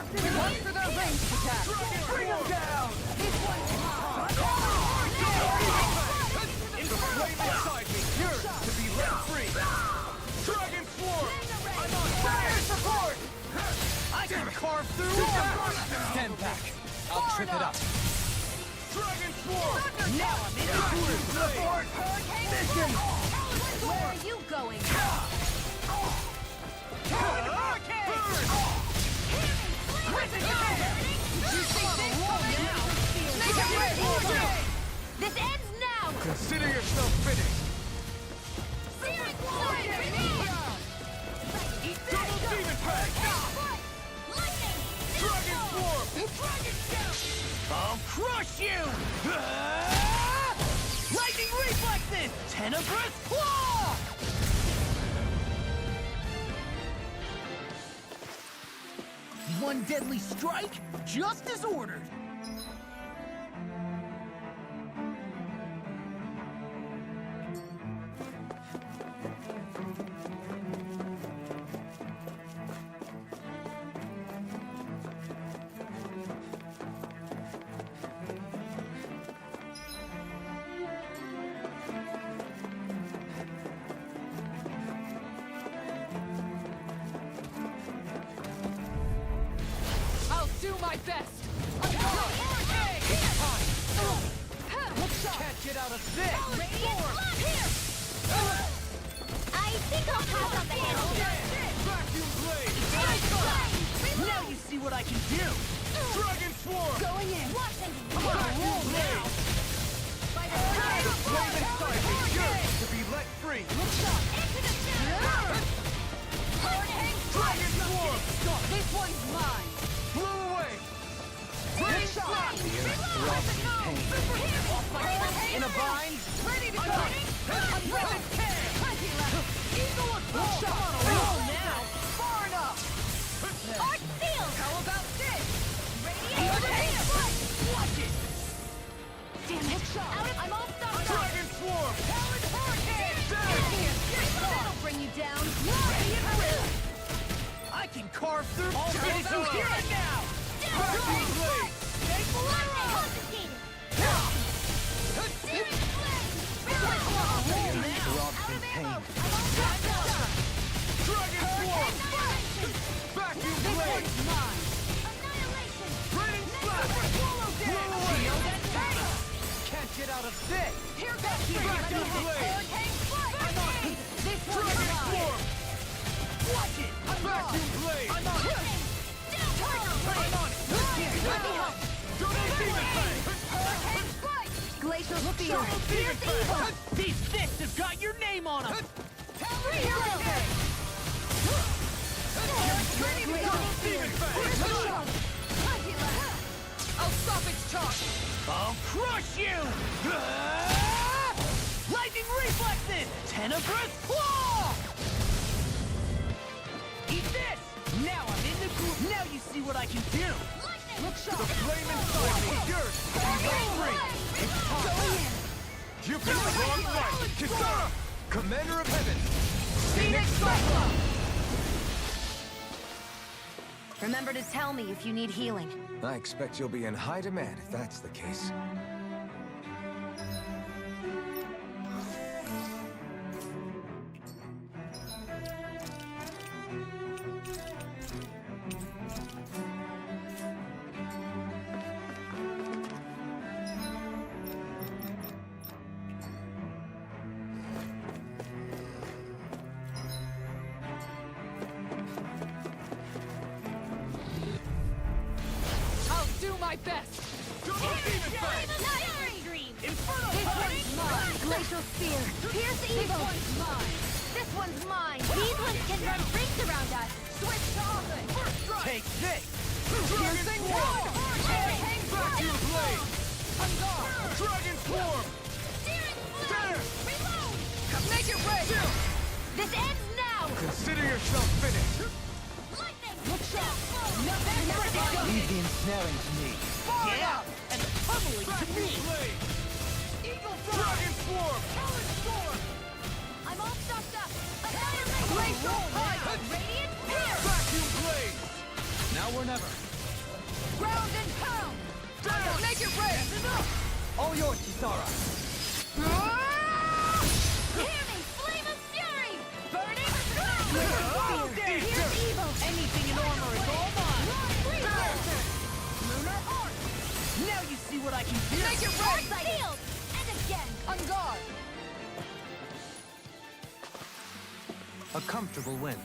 Watch for their ranged attack. Bring him down! This one's mine! The flame inside me yearns to be let free! Dragon Swarm! I'm on fire support! I can carve through all! Stand back! I'll trip it up! Dragon Swarm! Now I'm in the cooler support! Mission! Where are you going? Hurricane! This ends now! Consider yourself finished! Searing blade! Double demon pack! Lightning! Dragon Swarm! Dragon Shout! I'll crush you! Lightning reflexes! Tenebrous Claw! One deadly strike, just as ordered. Do my best! Can't get out of this! I think I'll pass on the handle. Vacuum blade! Now you see what I can do! Dragon Swarm! Going in. Washington. Vacuum blade! The flame inside me yearns to be let free! Into the center. Dragon Swarm! This one's mine! Blew away! Great shot! In a bind? Ready to go! Eagle assault! Roll now! Far enough! Arch field. How about this? Radiant. Watch it! Damn it. I'm all stopped up. Dragon Swarm! Powered hurricane. That'll bring you down. I can carve through all citizens here and now! Vacuum blade! Confiscated. Searing flame. Throbbed in pain. Dragon Swarm! Vacuum blade! Annihilation. Raining blast! Blow away! Can't get out of this! Here goes Vacuum blade! This one's Dragon mine! Swarm! Watch it! Vacuum blade! I'm on it! I'm on it! Double demon blade! Glacial spear! Double demon blade! These fists have got your name on them! Ready to go! Double demon blade! I'll stop its charge! I'll crush you! Lightning reflexes! Tenebrous Claw! Eat this! Now I'm in the group. Now you see what I can do! Look sharp! The flame inside me yearns to be let free! It's time! You picked the wrong fight! Kisara! Commander of Heaven! Phoenix Cyclone! Remember to tell me if you need healing. I expect you'll be in high demand if that's the case. My best! Inferno. This one's mine! Glacial spear. Pierce This evil. one's mine! This one's mine. These ones can run rings around us. Switch to offense! First strike! Take this! Piercing wall! Vacuum blade! I'm gone! Dragon Swarm! There! Make it ready! This ends now. Consider yourself finished! Look sharp! Nothing! Leave the ensnaring to me. Yeah! And pummeling to me! Eagle Dragon Swarm! I'm all stocked up. Glacial Fire! Radiant Pierce. Vacuum blade! Now or never. Ground and pound! Make it rain! All yours, Kisara. Hear me! Flame of fury! Burning Here's evil! Anything in armor is all mine. Lunar arc! Now you see what I can do. Make it rain! Sealed! And again! On guard! A comfortable win.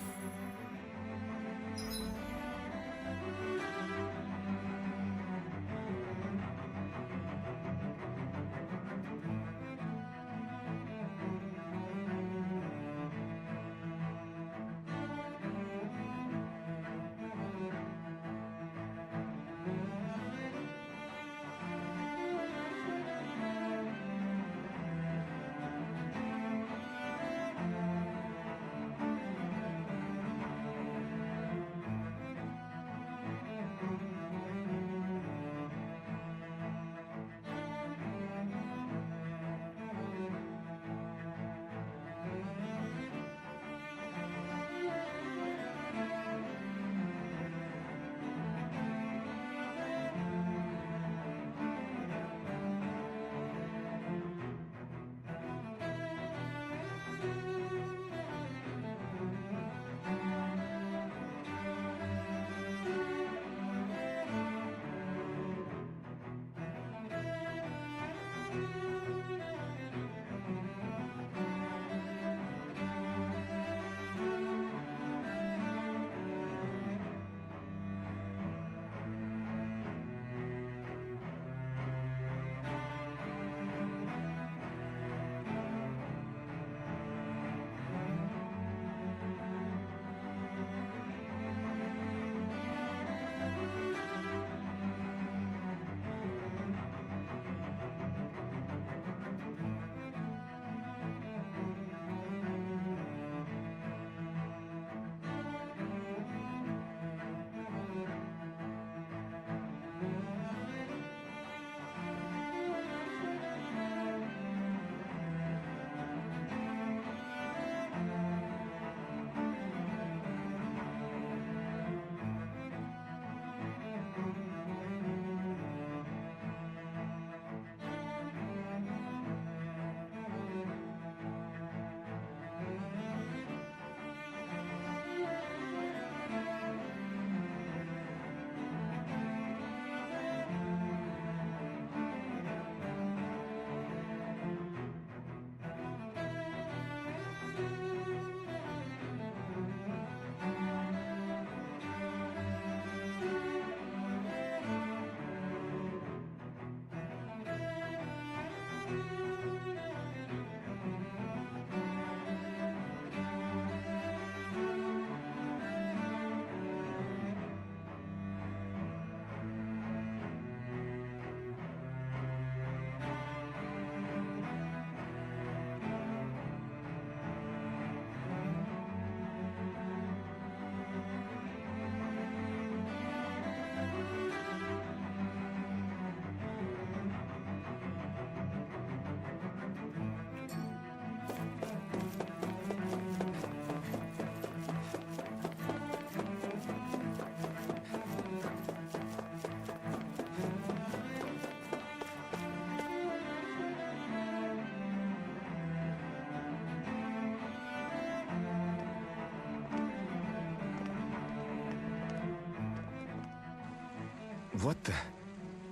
What the?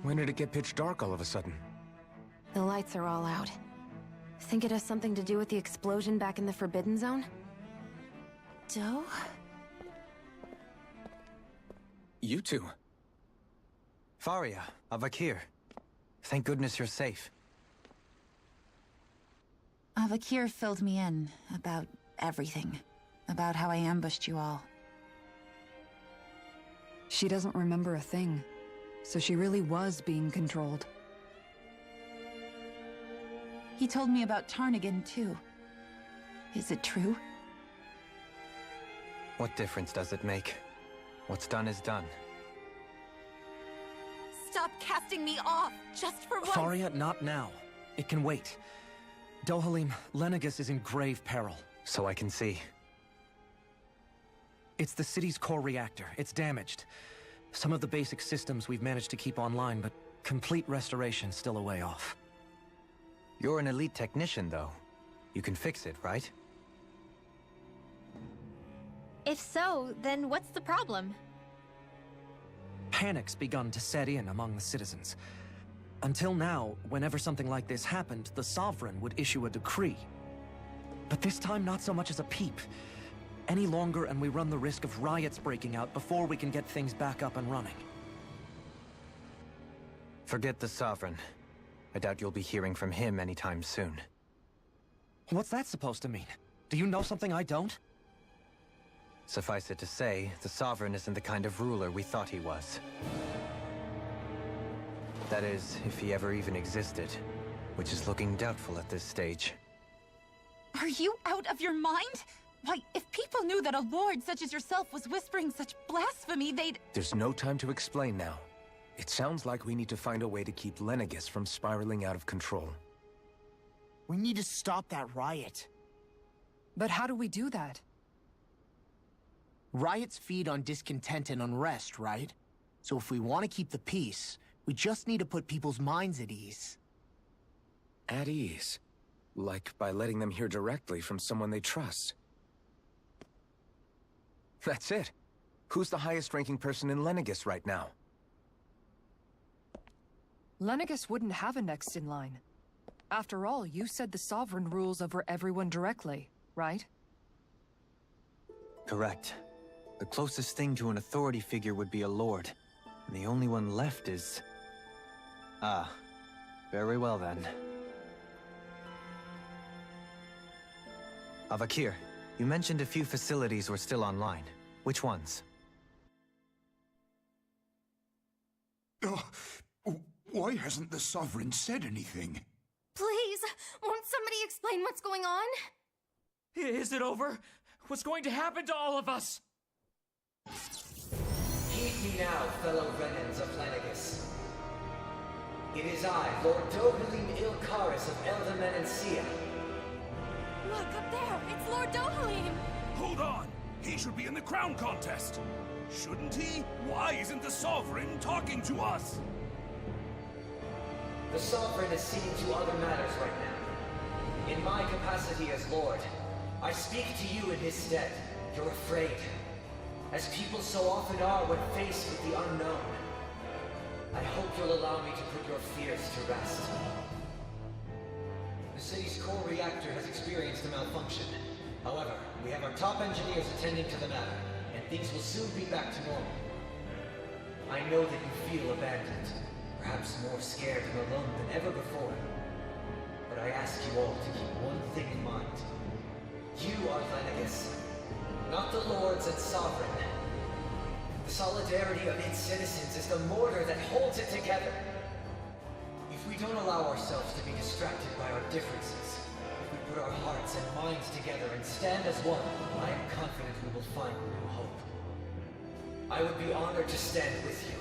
When did it get pitch dark all of a sudden? The lights are all out. Think it has something to do with the explosion back in the Forbidden Zone? Doe? You two? Faria, Avakir. Thank goodness you're safe. Avakir filled me in about everything. About how I ambushed you all. She doesn't remember a thing, so she really was being controlled. He told me about Tarnigan, too. Is it true? What difference does it make? What's done is done. Stop casting me off, just for once! Faria, not now. It can wait. Dohalim, Lenegus is in grave peril. So I can see. It's the city's core reactor. It's damaged. Some of the basic systems we've managed to keep online, but complete restoration's still a way off. You're an elite technician, though. You can fix it, right? If so, then what's the problem? Panic's begun to set in among the citizens. Until now, whenever something like this happened, the Sovereign would issue a decree. But this time, not so much as a peep. Any longer and we run the risk of riots breaking out before we can get things back up and running. Forget the Sovereign. I doubt you'll be hearing from him anytime soon. What's that supposed to mean? Do you know something I don't? Suffice it to say, the Sovereign isn't the kind of ruler we thought he was. That is, if he ever even existed, which is looking doubtful at this stage. Are you out of your mind? Why, if people knew that a lord such as yourself was whispering such blasphemy, they'd... There's no time to explain now. It sounds like we need to find a way to keep Lenegis from spiraling out of control. We need to stop that riot. But how do we do that? Riots feed on discontent and unrest, right? So if we want to keep the peace, we just need to put people's minds at ease. At ease? Like by letting them hear directly from someone they trust. That's it. Who's the highest-ranking person in Lenegis right now? Lenegis wouldn't have a next in line. After all, you said the Sovereign rules over everyone directly, right? Correct. The closest thing to an authority figure would be a lord. And the only one left is... Ah. Very well then. Avakir, you mentioned a few facilities were still online. Which ones? Why hasn't the Sovereign said anything? Please, won't somebody explain what's going on? Is it over? What's going to happen to all of us? Heed me now, fellow Renans of Lenegis. It is I, Lord Dohalim Ilkaris of Eldaman and Sia. Look, up there! It's Lord Dohalim! Hold on! He should be in the crown contest! Shouldn't he? Why isn't the Sovereign talking to us? The Sovereign is seeing to other matters right now. In my capacity as Lord, I speak to you in his stead. You're afraid. As people so often are when faced with the unknown. I hope you'll allow me to put your fears to rest. The city's core reactor has experienced a malfunction. However, we have our top engineers attending to the matter, and things will soon be back to normal. I know that you feel abandoned, perhaps more scared and alone than ever before. But I ask you all to keep one thing in mind. You are Lenegis, not the Lords and Sovereign. The solidarity of its citizens is the mortar that holds it together. If we don't allow ourselves to be distracted by our differences, if we put our hearts and minds together and stand as one, I am confident we will find new hope. I would be honored to stand with you.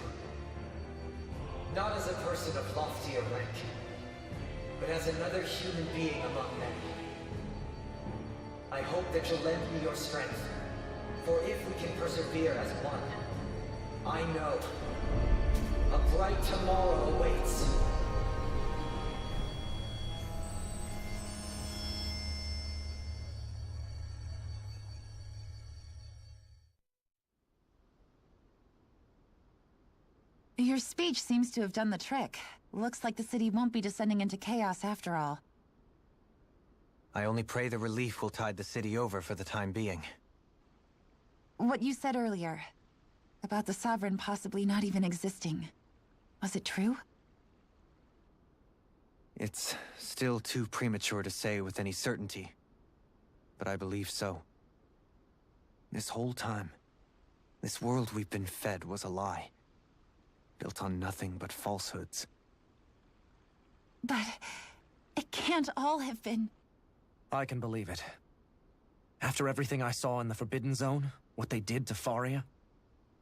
Not as a person of loftier rank, but as another human being among many. I hope that you'll lend me your strength, for if we can persevere as one, I know a bright tomorrow awaits. Your speech seems to have done the trick. Looks like the city won't be descending into chaos after all. I only pray the relief will tide the city over for the time being. What you said earlier, about the Sovereign possibly not even existing, was it true? It's still too premature to say with any certainty, but I believe so. This whole time, this world we've been fed was a lie, built on nothing but falsehoods. But it can't all have been... I can believe it. After everything I saw in the Forbidden Zone, what they did to Faria,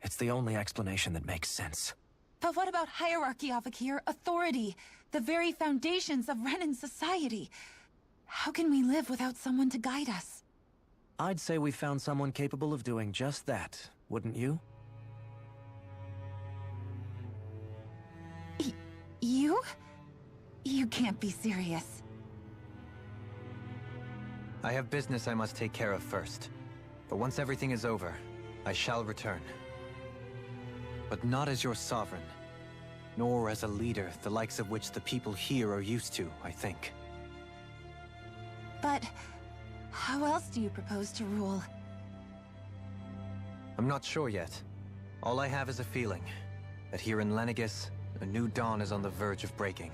it's the only explanation that makes sense. But what about hierarchy, Avakir? Authority? The very foundations of Renan society? How can we live without someone to guide us? I'd say we found someone capable of doing just that, wouldn't you? You can't be serious. I have business I must take care of first. But once everything is over, I shall return. But not as your sovereign, nor as a leader the likes of which the people here are used to, I think. But how else do you propose to rule? I'm not sure yet. All I have is a feeling that here in Lenegis, a new dawn is on the verge of breaking.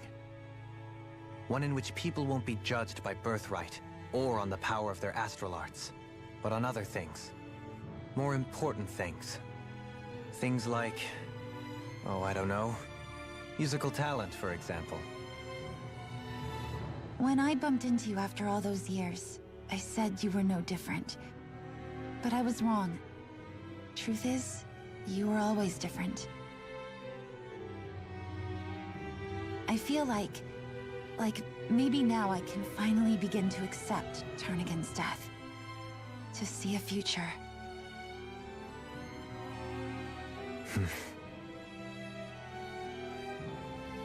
One in which people won't be judged by birthright or on the power of their astral arts, but on other things. More important things. Things like, oh, I don't know, musical talent, for example. When I bumped into you after all those years, I said you were no different. But I was wrong. Truth is, you were always different. I feel like maybe now I can finally begin to accept turn against death. To see a future.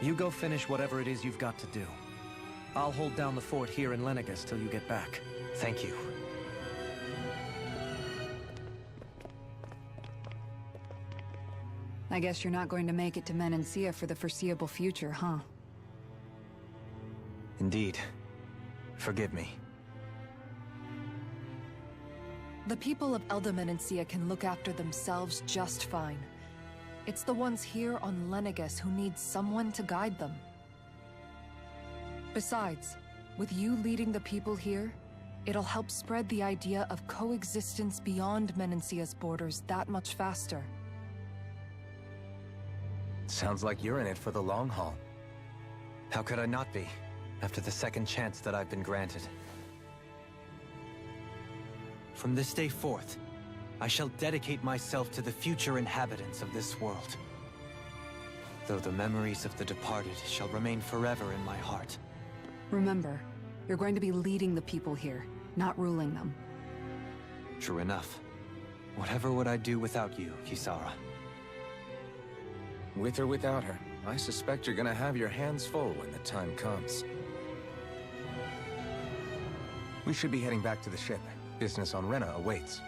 You go finish whatever it is you've got to do. I'll hold down the fort here in Lenegis till you get back. Thank you. I guess you're not going to make it to Menancia for the foreseeable future, huh? Indeed. Forgive me. The people of Elda Menancia can look after themselves just fine. It's the ones here on Lenegis who need someone to guide them. Besides, with you leading the people here, it'll help spread the idea of coexistence beyond Menancia's borders that much faster. Sounds like you're in it for the long haul. How could I not be, after the second chance that I've been granted? From this day forth, I shall dedicate myself to the future inhabitants of this world. Though the memories of the departed shall remain forever in my heart. Remember, you're going to be leading the people here, not ruling them. True enough. Whatever would I do without you, Kisara? With or without her, I suspect you're gonna have your hands full when the time comes. We should be heading back to the ship. Business on Rena awaits.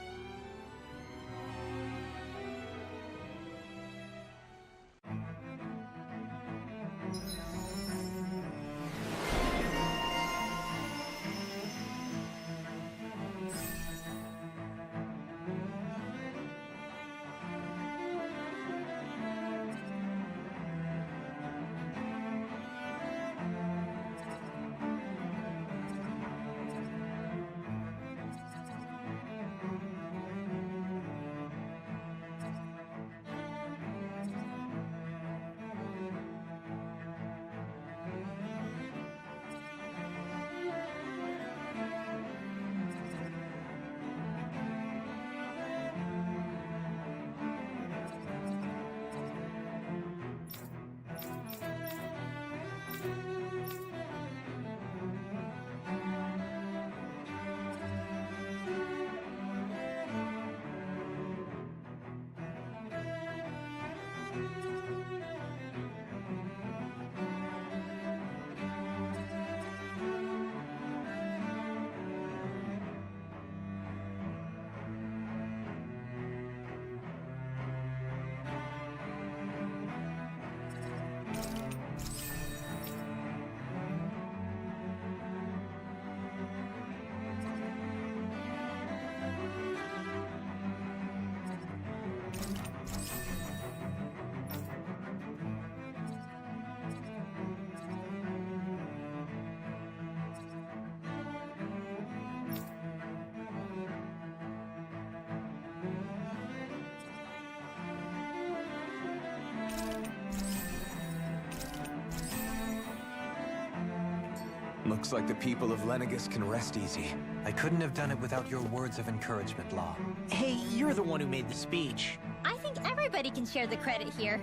Looks like the people of Lenegis can rest easy. I couldn't have done it without your words of encouragement, Law. Hey, you're the one who made the speech. I think everybody can share the credit here.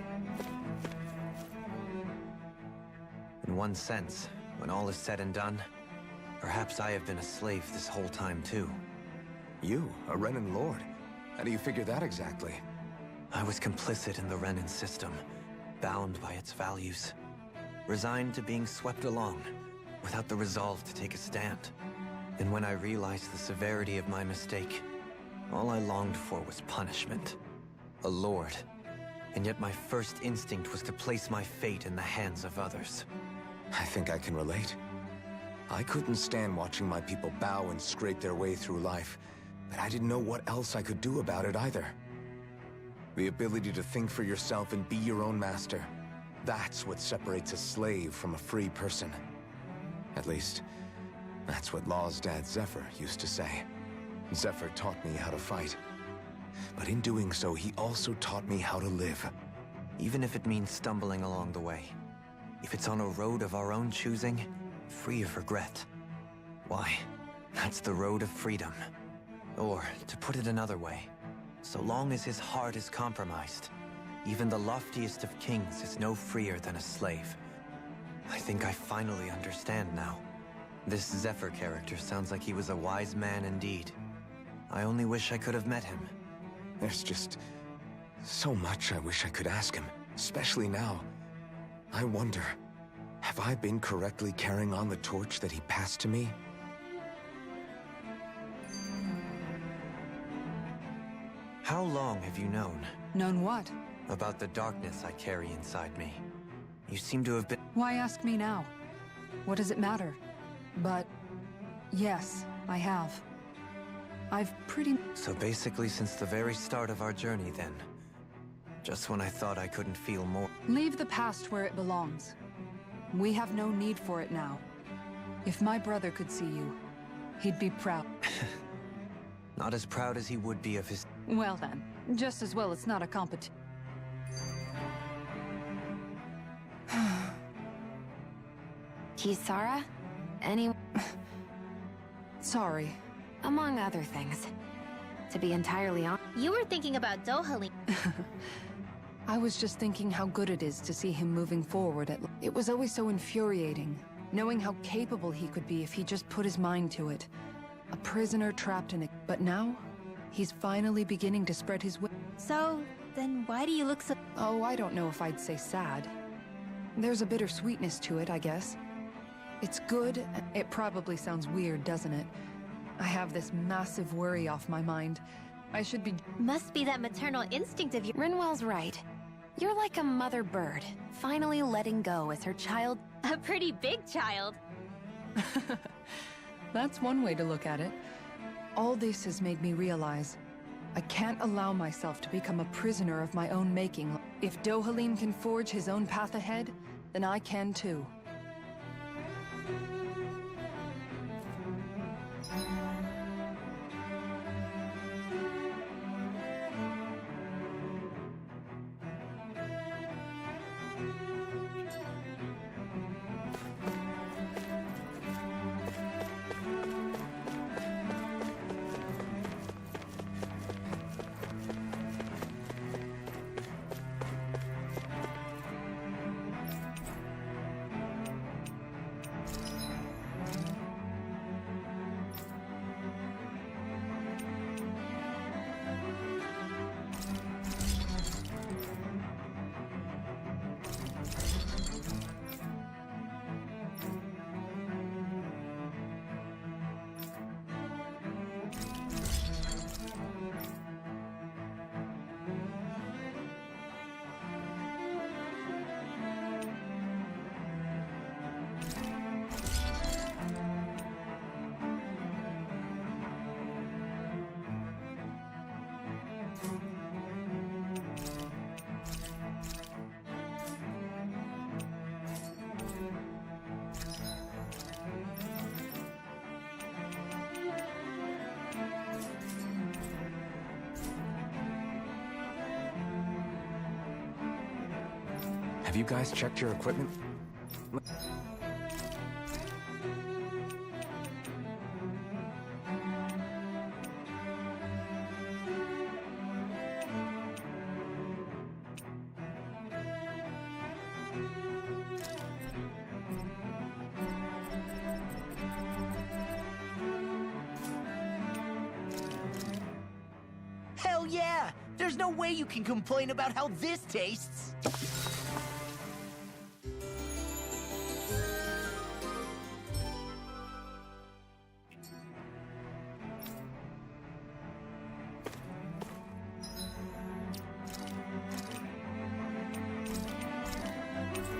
In one sense, when all is said and done, perhaps I have been a slave this whole time too. You, a Renan Lord? How do you figure that exactly? I was complicit in the Renan system, bound by its values. resigned to being swept along, without the resolve to take a stand. And when I realized the severity of my mistake, all I longed for was punishment. A lord. And yet my first instinct was to place my fate in the hands of others. I think I can relate. I couldn't stand watching my people bow and scrape their way through life, but I didn't know what else I could do about it either. The ability to think for yourself and be your own master, that's what separates a slave from a free person. At least, that's what Law's dad Zephyr used to say. Zephyr taught me how to fight. But in doing so, he also taught me how to live. Even if it means stumbling along the way. If it's on a road of our own choosing, free of regret. Why, that's the road of freedom. Or, to put it another way, so long as his heart is compromised, even the loftiest of kings is no freer than a slave. I think I finally understand now. This Zephyr character sounds like he was a wise man indeed. I only wish I could have met him. There's just so much I wish I could ask him, especially now. I wonder, have I been correctly carrying on the torch that he passed to me? How long have you known? Known what? About the darkness I carry inside me. You seem to have been— Why ask me now? What does it matter? But yes, I have. I've pretty— So basically since the very start of our journey then. Just when I thought I couldn't feel more. Leave the past where it belongs. We have no need for it now. If my brother could see you, he'd be proud. Not as proud as he would be of his— Well then, just as well it's not a competition. Kisara? Any— Sorry. Among other things. To be entirely honest— You were thinking about Dohalim. I was just thinking how good it is to see him moving forward at— It was always so infuriating, knowing how capable he could be if he just put his mind to it. A prisoner trapped in it. But now, he's finally beginning to spread his wings. So, then why do you look so— Oh, I don't know if I'd say sad. There's a bittersweetness to it, I guess. It's good. It probably sounds weird, doesn't it? I have this massive worry off my mind. I should be— Must be that maternal instinct of you. Rinwell's right. You're like a mother bird, finally letting go as her child— A pretty big child. That's one way to look at it. All this has made me realize I can't allow myself to become a prisoner of my own making. If Dohalim can forge his own path ahead, then I can too. Have you guys checked your equipment? Hell yeah! There's no way you can complain about how this tastes!